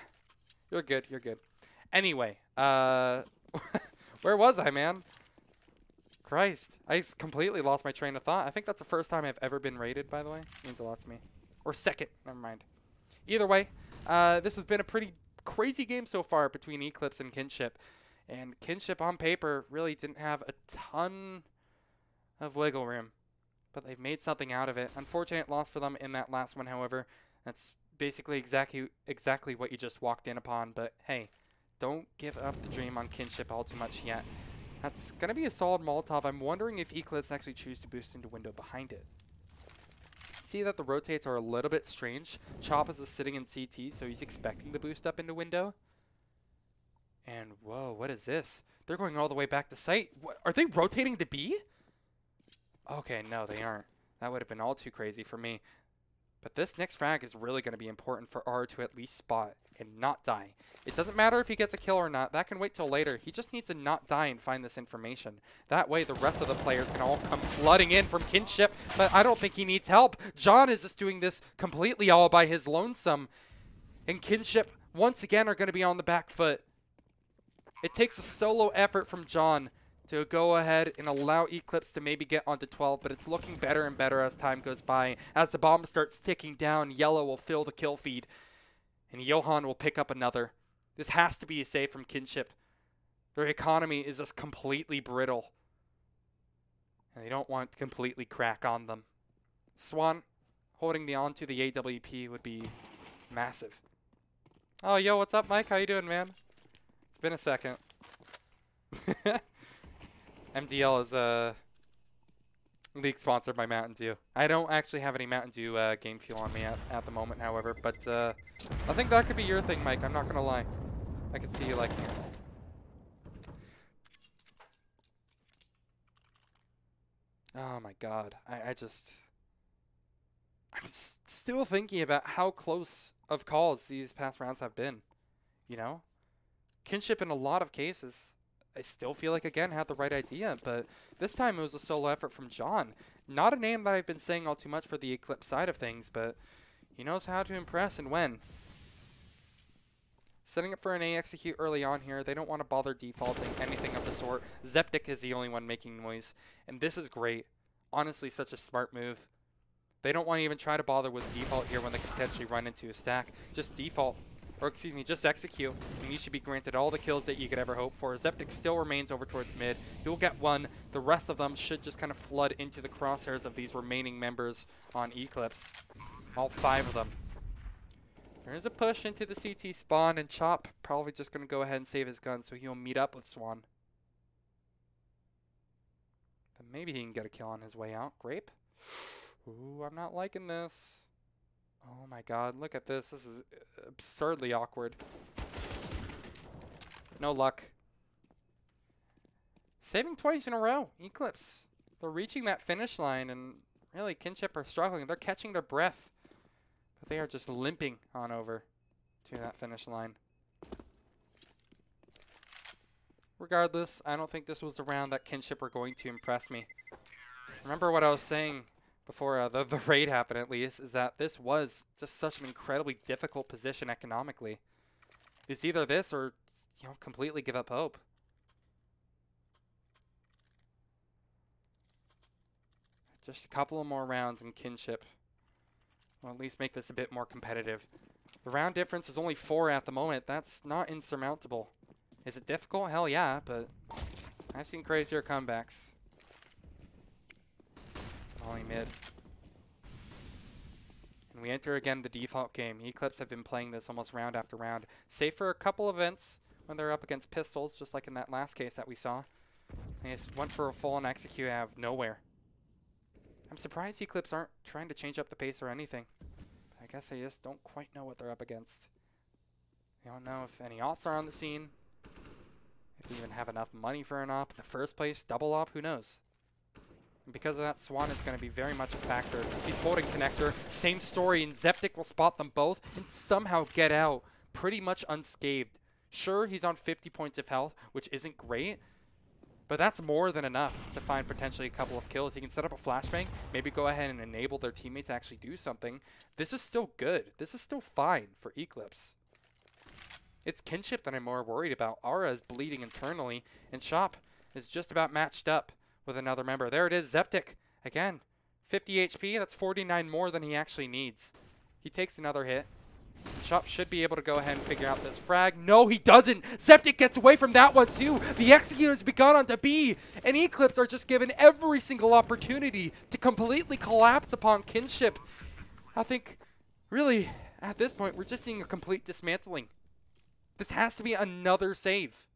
You're good. You're good. Anyway, where was I, man? Christ. I completely lost my train of thought. I think that's the first time I've ever been raided, by the way. It means a lot to me. Or second. Never mind. Either way, this has been a pretty crazy game so far between Eclipse and Kinship. And Kinship on paper really didn't have a ton of wiggle room. But they've made something out of it. Unfortunate loss for them in that last one, however. That's basically exactly what you just walked in upon. But hey, don't give up the dream on Kinship all too much yet. That's going to be a solid Molotov. I'm wondering if Eclipse actually choose to boost into window behind it. See that the rotates are a little bit strange. Chop is sitting in CT, so he's expecting the boost up into window. And whoa, what is this? They're going all the way back to site. What, are they rotating to B? Okay, no, they aren't. That would have been all too crazy for me. But this next frag is really going to be important for R to at least spot and not die. It doesn't matter if he gets a kill or not. That can wait till later. He just needs to not die and find this information. That way the rest of the players can all come flooding in from Kinship. But I don't think he needs help. John is just doing this completely all by his lonesome. And Kinship, once again, are going to be on the back foot. It takes a solo effort from John to go ahead and allow Eclipse to maybe get onto 12, but it's looking better and better as time goes by. As the bomb starts ticking down, Yellow will fill the kill feed, and Johan will pick up another. This has to be a save from Kinship. Their economy is just completely brittle, and they don't want to completely crack on them. Swan holding the onto the AWP would be massive. Oh, yo, what's up, Mike? How you doing, man? It's been a second. MDL is league sponsored by Mountain Dew. I don't actually have any Mountain Dew game fuel on me at the moment, however, but I think that could be your thing, Mike. I'm not going to lie. I can see you liking it. Oh my god. I'm still thinking about how close of calls these past rounds have been. You know? Kinship in a lot of cases, I still feel like, again, had the right idea, but this time it was a solo effort from John. Not a name that I've been saying all too much for the Eclipse side of things, but he knows how to impress and when. Setting up for an A execute early on here. They don't want to bother defaulting anything of the sort. Zeptic is the only one making noise, and this is great. Honestly, such a smart move. They don't want to even try to bother with default here when they can potentially run into a stack. Just default. Or excuse me, just execute, and you should be granted all the kills that you could ever hope for. Zeptic still remains over towards mid. He'll get one. The rest of them should just kind of flood into the crosshairs of these remaining members on Eclipse. All 5 of them. There is a push into the CT spawn, and Chop probably just going to go ahead and save his gun so he'll meet up with Swan. But maybe he can get a kill on his way out. Grape? Ooh, I'm not liking this. Oh my god, look at this. This is absurdly awkward. No luck. Saving twice in a row. Eclipse. They're reaching that finish line, and really, Kinship are struggling. They're catching their breath. But they are just limping on over to that finish line. Regardless, I don't think this was the round that Kinship were going to impress me. Remember what I was saying before the raid happened, at least, is that this was just such an incredibly difficult position economically. It's either this or, you know, completely give up hope. Just a couple of more rounds in Kinship will at least make this a bit more competitive. The round difference is only 4 at the moment. That's not insurmountable. Is it difficult? Hell yeah, but I've seen crazier comebacks. Molly mid. And we enter again the default game. Eclipse have been playing this almost round after round, save for a couple events when they're up against pistols, just like in that last case that we saw. They just went for a full-on execute out of nowhere. I'm surprised Eclipse aren't trying to change up the pace or anything. I guess they just don't quite know what they're up against. They don't know if any ops are on the scene, if they even have enough money for an op in the first place, double op, who knows. And because of that, Swan is going to be very much a factor. He's holding connector. Same story, and Zeptic will spot them both and somehow get out pretty much unscathed. Sure, he's on 50 points of health, which isn't great, but that's more than enough to find potentially a couple of kills. He can set up a flashbang, maybe go ahead and enable their teammates to actually do something. This is still good. This is still fine for Eclipse. It's Kinship that I'm more worried about. Aura is bleeding internally, and Chop is just about matched up with another member. There it is, Zeptic. Again, 50 HP. That's 49 more than he actually needs. He takes another hit. Chop should be able to go ahead and figure out this frag. No, he doesn't. Zeptic gets away from that one too. The Executor's begun onto B, and Eclipse are just given every single opportunity to completely collapse upon Kinship. I think, really, at this point, we're just seeing a complete dismantling. This has to be another save.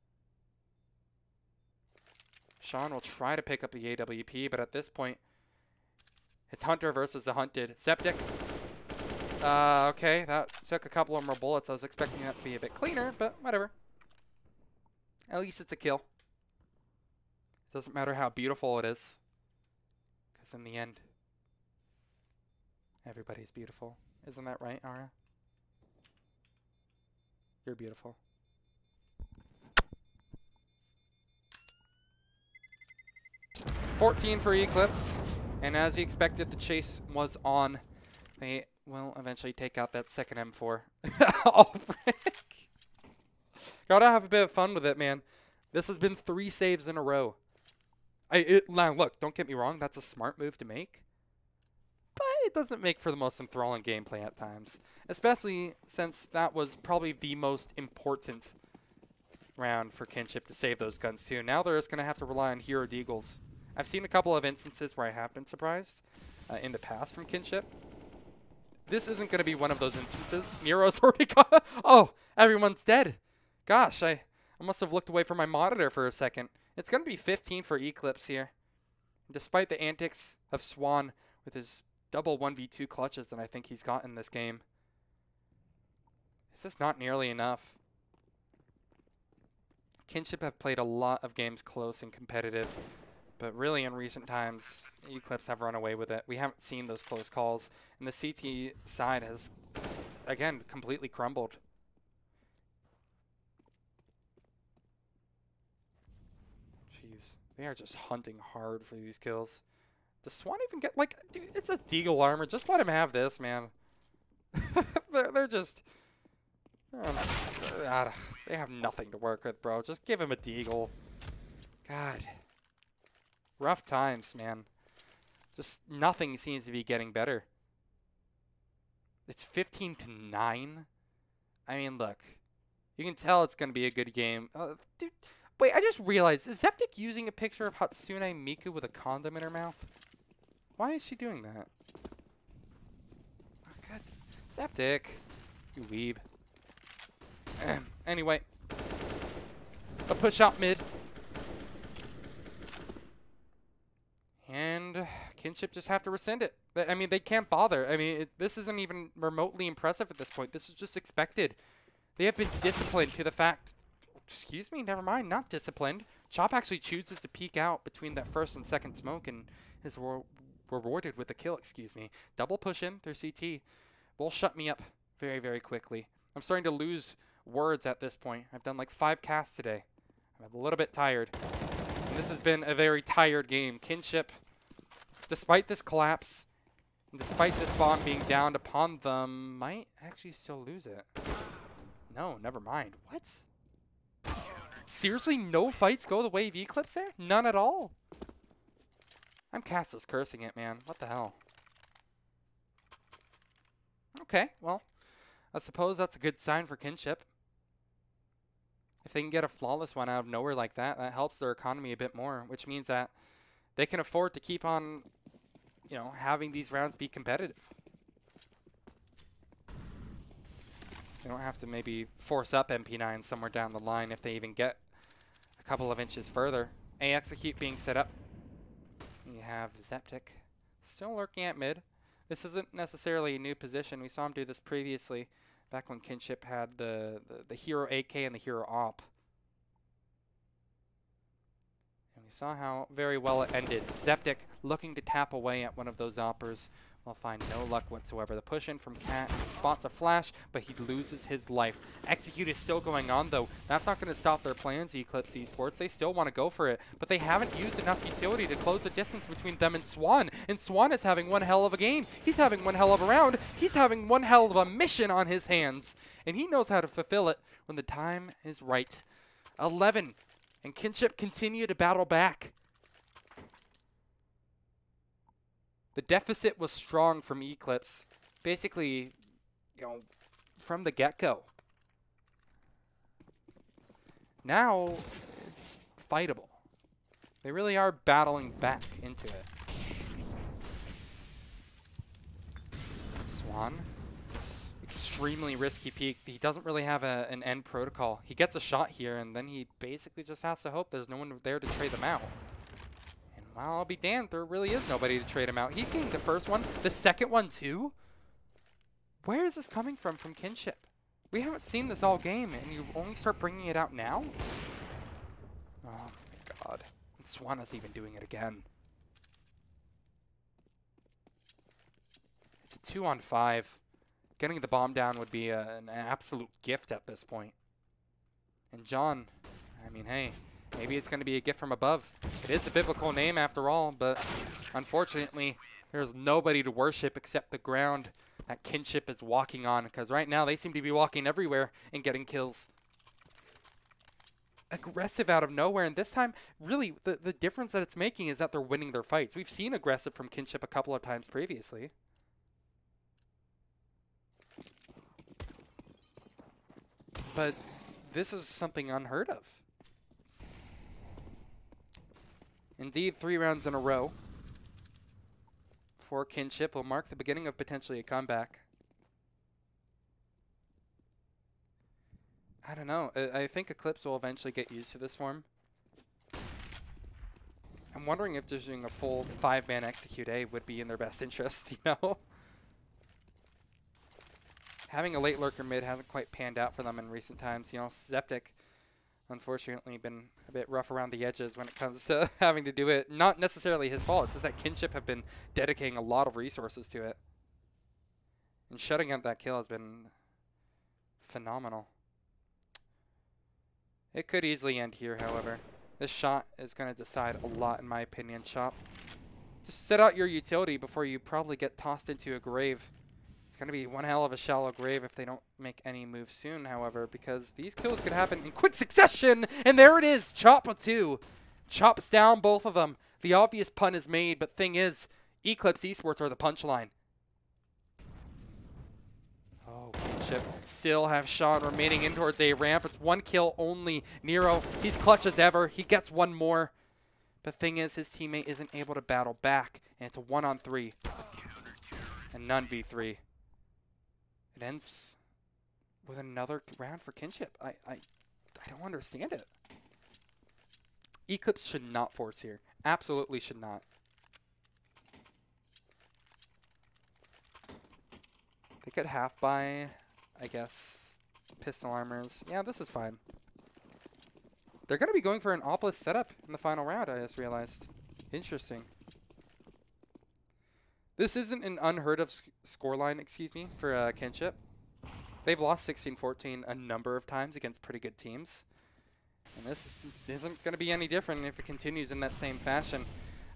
Sean will try to pick up the AWP, but at this point, it's Hunter versus the Hunted. Zeptic. Okay, that took a couple of more bullets. I was expecting that to be a bit cleaner, but whatever. At least it's a kill. Doesn't matter how beautiful it is, because in the end, everybody's beautiful. Isn't that right, Ara? You're beautiful. $14 for Eclipse, and as you expected, the chase was on. They will eventually take out that second M4. Oh, frick. Gotta have a bit of fun with it, man. This has been 3 saves in a row. Now, look, don't get me wrong. That's a smart move to make. But it doesn't make for the most enthralling gameplay at times. Especially since that was probably the most important round for Kinship to save those guns too. Now they're just going to have to rely on Hero Deagles. I've seen a couple of instances where I have been surprised in the past from Kinship. This isn't going to be one of those instances. Nero's already got... Oh, everyone's dead. Gosh, I must have looked away from my monitor for a second. It's going to be 15 for Eclipse here. Despite the antics of Swan with his double 1v2 clutches that I think he's got in this game, it's just not nearly enough. Kinship have played a lot of games close and competitive, but really in recent times, Eclipse have run away with it. We haven't seen those close calls, and the CT side has, again, completely crumbled. Jeez, they are just hunting hard for these kills. Does Swan even get, like, dude, it's a Deagle armor. Just let him have this, man. they're just... they have nothing to work with, bro. Just give him a Deagle. God. Rough times, man. Just nothing seems to be getting better. It's 15-9. I mean, look. You can tell it's going to be a good game. Dude, wait, I just realized, is Zeptic using a picture of Hatsune Miku with a condom in her mouth? Why is she doing that? Oh, God. Zeptic. You weeb. Anyway. A push out mid. And Kinship just have to rescind it. I mean, they can't bother. I mean, this isn't even remotely impressive at this point. This is just expected. They have been disciplined to the fact... Excuse me, never mind, not disciplined. Chop actually chooses to peek out between that first and second smoke and is rewarded with a kill, excuse me. Double push in through CT will shut me up very, very quickly. I'm starting to lose words at this point. I've done like 5 casts today. I'm a little bit tired. And this has been a very tired game. Kinship, despite this collapse, and despite this bomb being downed upon them, might actually still lose it. No, never mind. What? Seriously, no fights go the way of Eclipse there? None at all? I'm Castos cursing it, man. What the hell? Okay, well, I suppose that's a good sign for Kinship. If they can get a flawless one out of nowhere like that, that helps their economy a bit more, which means that they can afford to keep on, you know, having these rounds be competitive. They don't have to maybe force up MP9 somewhere down the line if they even get a couple of inches further. A execute being set up. You have Zeptic still lurking at mid. This isn't necessarily a new position. We saw him do this previously, back when Kinship had the hero AK and the hero op. And we saw how very well it ended. Zeptic looking to tap away at one of those oppers. Will find no luck whatsoever. The push in from Cat spots a flash, but he loses his life. Execute is still going on, though. That's not going to stop their plans, Eclipse Esports. They still want to go for it, but they haven't used enough utility to close the distance between them and Swan. And Swan is having one hell of a game. He's having one hell of a round. He's having one hell of a mission on his hands, and he knows how to fulfill it when the time is right. 11, and Kinship continue to battle back. The deficit was strong from Eclipse, basically, you know, from the get-go. Now, it's fightable. They really are battling back into it. Swan, extremely risky peek. He doesn't really have an end protocol. He gets a shot here, and then he basically just has to hope there's no one there to trade them out. Well, I'll be damned, there really is nobody to trade him out. He gained the first one, the second one too? Where is this coming from Kinship? We haven't seen this all game, and you only start bringing it out now? Oh my god. And Swan is even doing it again. It's a 2-on-5. Getting the bomb down would be an absolute gift at this point. And John, I mean, hey. Maybe it's going to be a gift from above. It is a biblical name after all, but unfortunately, there's nobody to worship except the ground that Kinship is walking on, because right now they seem to be walking everywhere and getting kills. Aggressive out of nowhere, and this time, really, the difference that it's making is that they're winning their fights. We've seen aggressive from Kinship a couple of times previously. But this is something unheard of. Indeed, 3 rounds in a row for Kinship will mark the beginning of potentially a comeback. I don't know. I think Eclipse will eventually get used to this form. I'm wondering if just doing a full 5-man execute A would be in their best interest, you know? Having a late lurker mid hasn't quite panned out for them in recent times. You know, Zeptic, unfortunately, been a bit rough around the edges when it comes to having to do it. Not necessarily his fault. It's just that Kinship have been dedicating a lot of resources to it. And shutting out that kill has been phenomenal. It could easily end here, however. This shot is going to decide a lot, in my opinion, Chop. Just set out your utility before you probably get tossed into a grave. It's going to be one hell of a shallow grave if they don't make any moves soon, however, because these kills could happen in quick succession. And there it is, Chop with 2. Chops down both of them. The obvious pun is made, but thing is, Eclipse Esports are the punchline. Oh, Kinship still have Sean remaining in towards A ramp. It's 1 kill only. Nero, he's clutch as ever. He gets 1 more. The thing is, his teammate isn't able to battle back, and it's a 1-on-3 and none v3. It ends with another round for Kinship. I don't understand it. Eclipse should not force here. Absolutely should not. They could half buy, I guess, pistol armors. Yeah, this is fine. They're going to be going for an Obelisk setup in the final round, I just realized. Interesting. This isn't an unheard of scoreline, excuse me, for Kinship. They've lost 16-14 a number of times against pretty good teams. And this isn't going to be any different if it continues in that same fashion.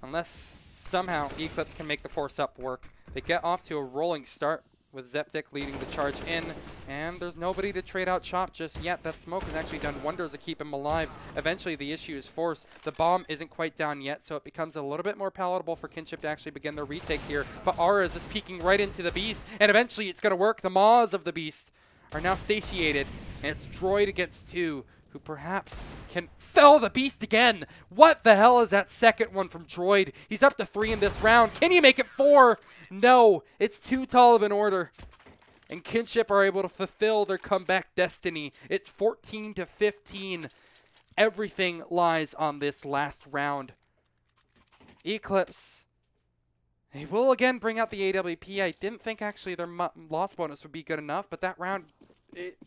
Unless somehow Eclipse can make the force up work. They get off to a rolling start with Zeptic leading the charge in, and there's nobody to trade out Chop just yet. That smoke has actually done wonders to keep him alive. Eventually, the issue is force. The bomb isn't quite down yet, so it becomes a little bit more palatable for Kinship to actually begin their retake here. But Aura is just peeking right into the Beast, and eventually it's going to work. The maws of the Beast are now satiated, and it's Droid against 2, who perhaps can fell the Beast again. What the hell is that second one from Droid? He's up to 3 in this round. Can you make it 4? No, it's too tall of an order. And Kinship are able to fulfill their comeback destiny. It's 14-15. Everything lies on this last round. Eclipse, they will again bring out the AWP. I didn't think actually their loss bonus would be good enough, but that round, it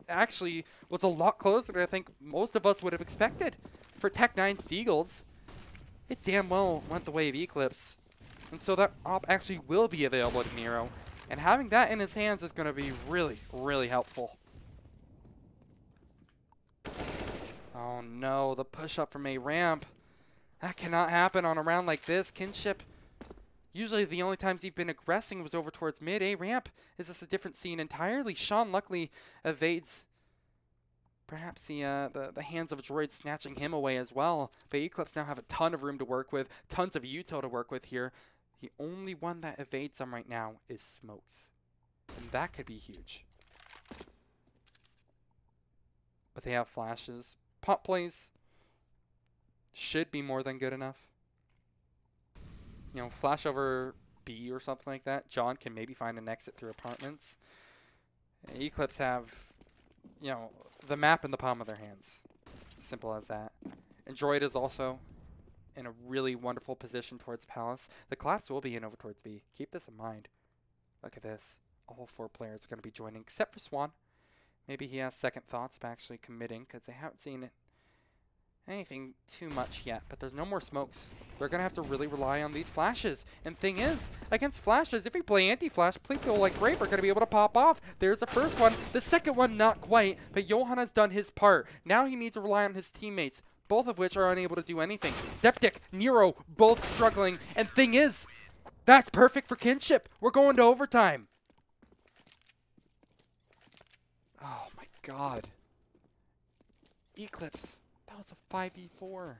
actually was a lot closer than I think most of us would have expected. For Tech-9 Seagulls, it damn well went the way of Eclipse. And so that op actually will be available to Nero. And having that in his hands is going to be really, really helpful. Oh no, the push-up from A ramp. That cannot happen on a round like this. Kinship, usually the only times he's been aggressing was over towards mid. A ramp is just a different scene entirely. Sean luckily evades perhaps the hands of Droid snatching him away as well. But Eclipse now have a ton of room to work with, tons of util to work with here. The only one that evades them right now is Smokes. And that could be huge. But they have flashes. Pop plays should be more than good enough. You know, flash over B or something like that. John can maybe find an exit through apartments. Eclipse have, you know, the map in the palm of their hands. Simple as that. And Droid is also in a really wonderful position towards Palace. The collapse will be in over towards B. Keep this in mind. Look at this. All 4 players are going to be joining, except for Swan. Maybe he has second thoughts of actually committing, because they haven't seen anything too much yet. But there's no more smokes. They're going to have to really rely on these flashes. And thing is, against flashes, if you play anti-flash, people like Grape are going to be able to pop off. There's the first one. The second one, not quite. But Johan has done his part. Now he needs to rely on his teammates, both of which are unable to do anything. Zeptic, Nero, both struggling. And thing is, that's perfect for Kinship. We're going to overtime. Oh my god. Eclipse, that was a 5v4.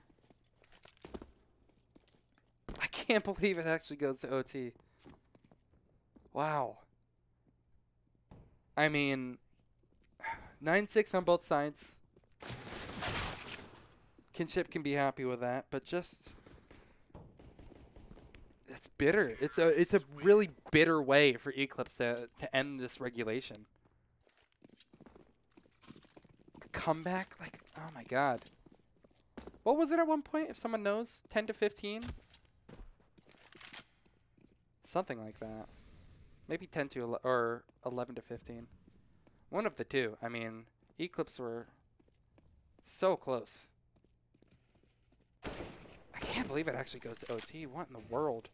I can't believe it actually goes to OT. Wow. I mean, 9-6 on both sides. Kinship can be happy with that, but just, it's bitter. It's a really bitter way for Eclipse to end this regulation. A comeback, like, oh my god. What was it at one point, if someone knows? 10-15? Something like that. Maybe 10 to or 11 to 15. One of the two. I mean, Eclipse were so close. I can't believe it actually goes to OT. What in the world?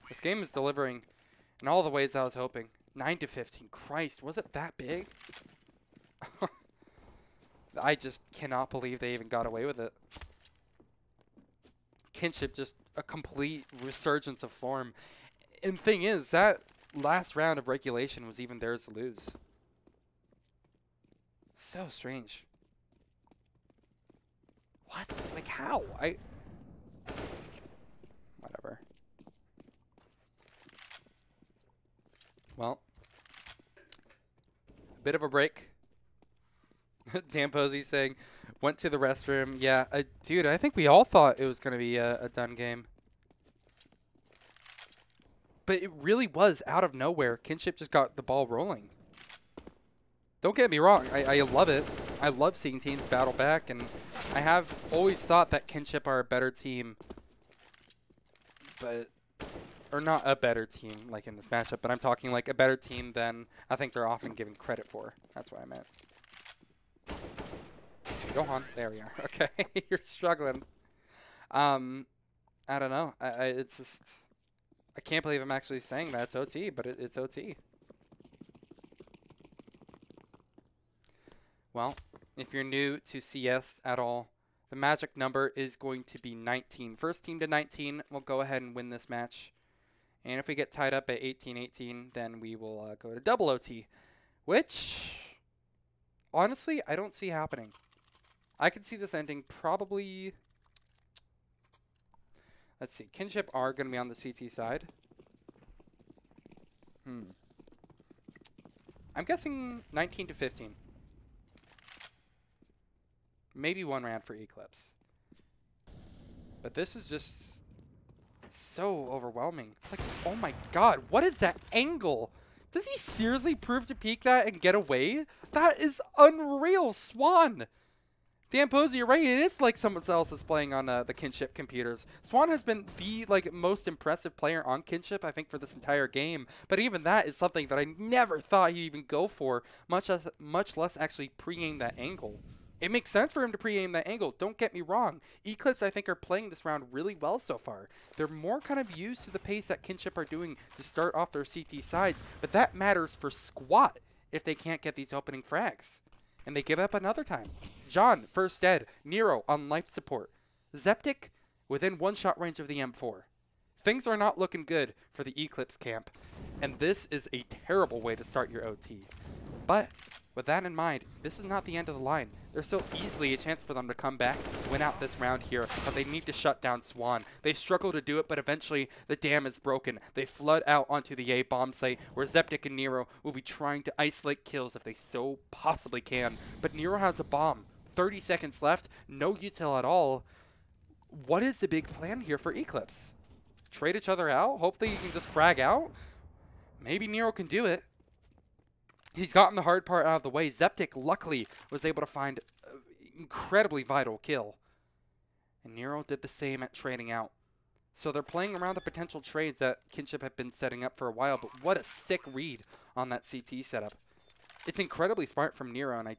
This game is delivering in all the ways I was hoping. 9 to 15. Christ, was it that big? I just cannot believe they even got away with it. Kinship, just a complete resurgence of form. And thing is, that last round of regulation was even theirs to lose. So strange. What? Like how? Whatever. Well, Bit of a break. Dan Posey saying, went to the restroom. Yeah, dude, I think we all thought it was going to be a done game. But it really was out of nowhere. Kinship just got the ball rolling. Don't get me wrong. I love it. I love seeing teams battle back, and I have always thought that Kinship are a better team. But, or not a better team like in this matchup, but I'm talking like a better team than I think they're often given credit for. That's what I meant. Go on. There we are. Okay. You're struggling. I don't know. It's just, I can't believe I'm actually saying that. It's OT, but it's OT. Well, if you're new to CS at all, the magic number is going to be 19. First team to 19 will go ahead and win this match. And if we get tied up at 18-18, then we will go to double OT, which, honestly, I don't see happening. I could see this ending probably... Let's see. Kinship are going to be on the CT side. I'm guessing 19-15. Maybe one round for Eclipse. But this is just so overwhelming. Like, oh my god, what is that angle? Does he seriously prove to peek that and get away? That is unreal, Swan. Dan Posey, you're right. It is like someone else is playing on the Kinship computers. Swan has been the most impressive player on Kinship, I think, for this entire game. But even that is something that I never thought he'd even go for, much less actually pre-aim that angle. It makes sense for him to pre-aim that angle. Don't get me wrong. Eclipse, I think, are playing this round really well so far. They're more kind of used to the pace that Kinship are doing to start off their CT sides, but that matters for Squat if they can't get these opening frags. And they give up another time. John, first dead. Nero on life support. Zeptic within one-shot range of the M4. Things are not looking good for the Eclipse camp, and this is a terrible way to start your OT. But with that in mind, this is not the end of the line. There's so easily a chance for them to come back, win out this round here, but they need to shut down Swan. They struggle to do it, but eventually the dam is broken. They flood out onto the A bomb site, where Zeptic and Nero will be trying to isolate kills if they so possibly can. But Nero has a bomb. 30 seconds left, no util at all. What is the big plan here for Eclipse? Trade each other out? Hopefully you can just frag out? Maybe Nero can do it. He's gotten the hard part out of the way. Zeptic, luckily, was able to find an incredibly vital kill. And Nero did the same at trading out. So they're playing around the potential trades that Kinship have been setting up for a while, but what a sick read on that CT setup. It's incredibly smart from Nero, and I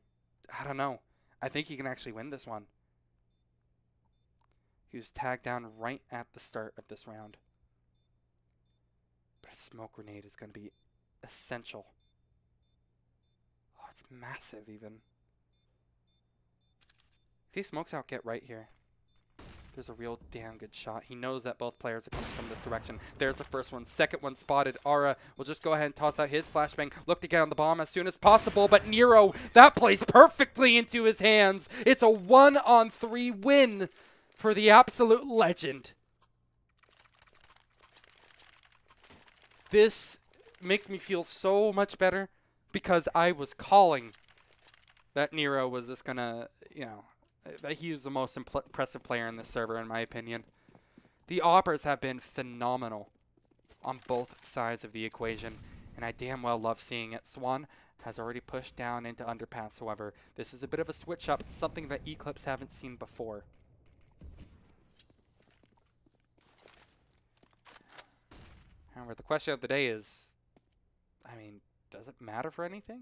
don't know. I think he can actually win this one. He was tagged down right at the start of this round. But a smoke grenade is going to be essential. It's massive, even. If he smokes out, get right here. There's a real damn good shot. He knows that both players are coming from this direction. There's the first one. Second one spotted. Aura will just go ahead and toss out his flashbang. Look to get on the bomb as soon as possible. But Nero, that plays perfectly into his hands. It's a 1-on-3 win for the absolute legend. This makes me feel so much better, because I was calling that Nero was just going to, that he was the most impressive player in this server, in my opinion. The Operas have been phenomenal on both sides of the equation, and I damn well love seeing it. Swan has already pushed down into Underpass, however. This is a bit of a switch up, something that Eclipse haven't seen before. However, the question of the day is, does it matter for anything?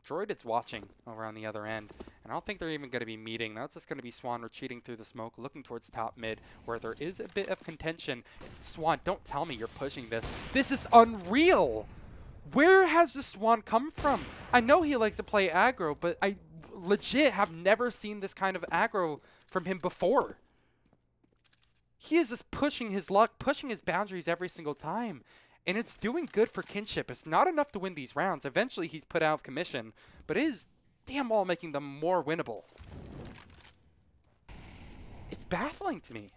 Droid is watching over on the other end, and I don't think they're even going to be meeting. That's just going to be Swan retreating through the smoke, looking towards top mid, where there is a bit of contention. Swan, don't tell me you're pushing this. This is unreal! Where has the Swan come from? I know he likes to play aggro, but I legit have never seen this kind of aggro from him before. He is just pushing his luck, pushing his boundaries every single time. And it's doing good for Kinship. It's not enough to win these rounds. Eventually, he's put out of commission. But it is damn well making them more winnable. It's baffling to me.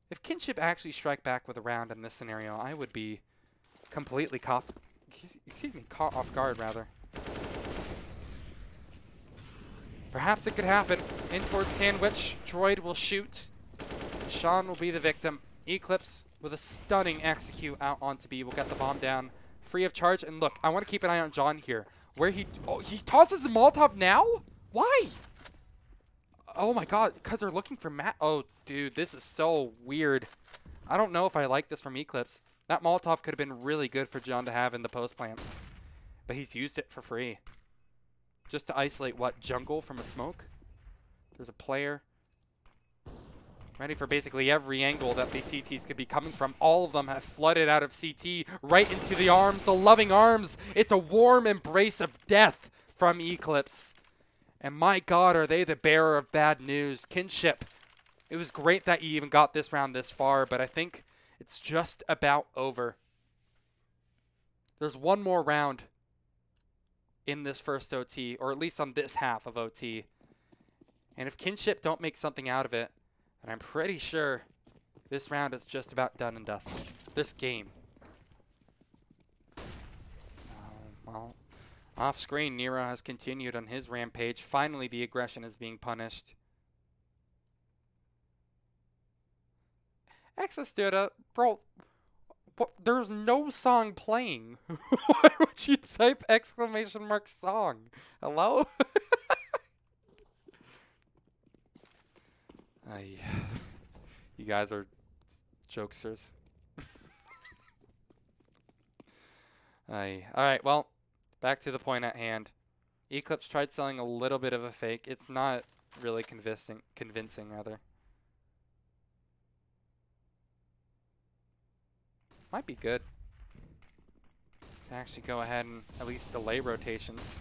If Kinship actually strike back with a round in this scenario, I would be completely excuse me, caught off guard rather. Perhaps it could happen. In towards Sandwich. Droid will shoot. Sean will be the victim. Eclipse with a stunning execute out onto B will get the bomb down. Free of charge. And look, I want to keep an eye on John here. Where he tosses the Molotov now? Why? Oh my god, because they're looking for Matt. Oh, dude, this is so weird. I don't know if I like this from Eclipse. That Molotov could have been really good for John to have in the post plant. But he's used it for free. Just to isolate, what, jungle from a smoke? There's a player. Ready for basically every angle that the CTs could be coming from. All of them have flooded out of CT right into the arms, the loving arms. It's a warm embrace of death from Eclipse. And my god, are they the bearer of bad news. Kinship. It was great that you even got this round this far, but I think it's just about over. There's one more round in this first OT, or at least on this half of OT. And if Kinship don't make something out of it, and I'm pretty sure this round is just about done and dusted. This game. Well, off screen, Nero has continued on his rampage. Finally, the aggression is being punished. Excess data, bro. What? There's no song playing. Why would you type exclamation mark song? Hello? You guys are jokesters. Alright, well, back to the point at hand. Eclipse tried selling a little bit of a fake. It's not really convincing rather. Might be good to actually go ahead and at least delay rotations.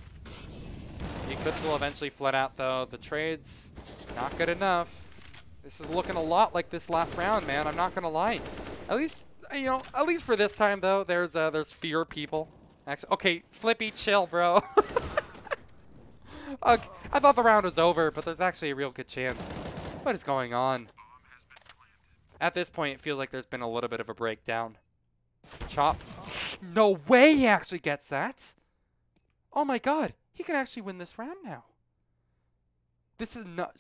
Eclipse will eventually flood out though. The trade's not good enough. This is looking a lot like this last round, man. I'm not gonna lie. At least, you know, at least for this time though, there's fewer people. Actually, okay, Flippy, chill, bro. Okay, I thought the round was over, but there's actually a real good chance. What is going on? At this point, it feels like there's been a little bit of a breakdown. Chop. No way he actually gets that. Oh my god. He can actually win this round now. This is not...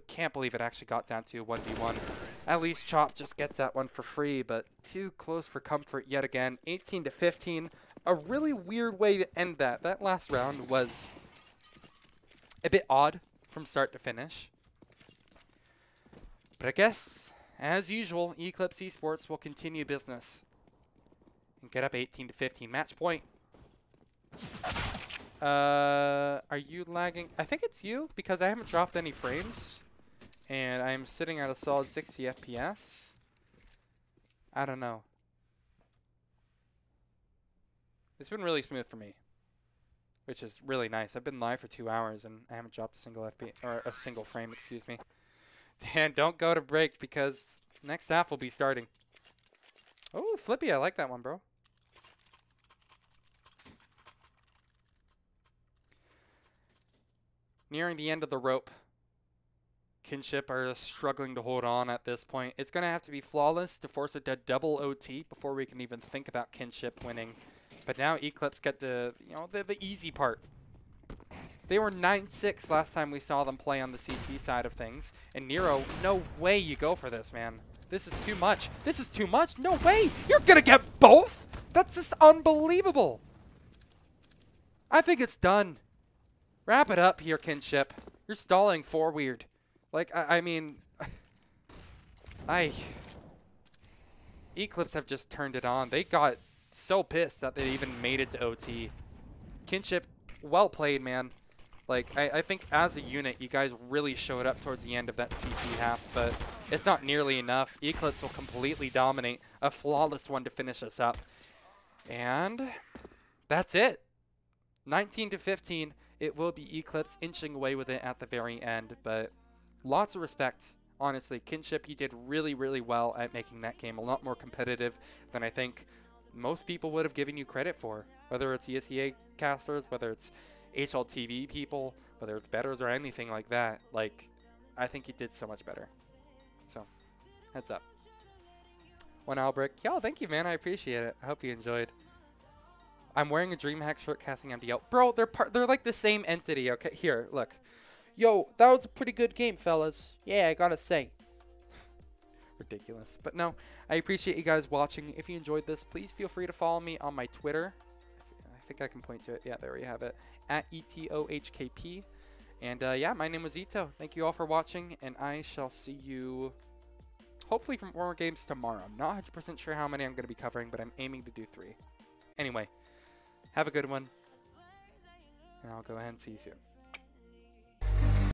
can't believe it actually got down to a 1v1. At least Chop just gets that one for free, but too close for comfort yet again. 18 to 15. A really weird way to end that. That last round was a bit odd from start to finish. But I guess, as usual, Eclipse Esports will continue business. And get up 18 to 15. Match point. Are you lagging? I think it's you, because I haven't dropped any frames. And I'm sitting at a solid 60 FPS. I don't know. It's been really smooth for me, which is really nice. I've been live for 2 hours and I haven't dropped a single FPS, or a single frame, excuse me. Dan, don't go to break because next half will be starting. Oh, Flippy, I like that one, bro. Nearing the end of the rope. Kinship are struggling to hold on at this point. It's going to have to be flawless to force a double OT before we can even think about Kinship winning. But now Eclipse get the easy part. They were 9-6 last time we saw them play on the CT side of things. And Nero, no way you go for this, man. This is too much. This is too much. No way. You're going to get both? That's just unbelievable. I think it's done. Wrap it up here, Kinship. You're stalling for weird. Like, I mean... Eclipse have just turned it on. They got so pissed that they even made it to OT. Kinship, well played, man. Like, I think as a unit, you guys really showed up towards the end of that CT half, but it's not nearly enough. Eclipse will completely dominate. A flawless one to finish us up. And that's it. 19 to 15. It will be Eclipse inching away with it at the very end, but lots of respect. Honestly, Kinship, you did really, really well at making that game a lot more competitive than I think most people would have given you credit for. Whether it's ESEA casters, whether it's HLTV people, whether it's bettors or anything like that. Like, I think you did so much better. So, heads up. 1 hour break. Yo, thank you, man. I appreciate it. I hope you enjoyed. I'm wearing a DreamHack shirt casting MDL. Bro, they're like the same entity, okay? Here, look. Yo, that was a pretty good game, fellas. Yeah, I gotta say. Ridiculous. But no, I appreciate you guys watching. If you enjoyed this, please feel free to follow me on my Twitter. I think I can point to it. Yeah, there we have it. At ETOHKP. And yeah, my name was Ito. Thank you all for watching, and I shall see you hopefully for more games tomorrow. I'm not 100% sure how many I'm going to be covering, but I'm aiming to do 3. Anyway, have a good one, and I'll go ahead and see you soon.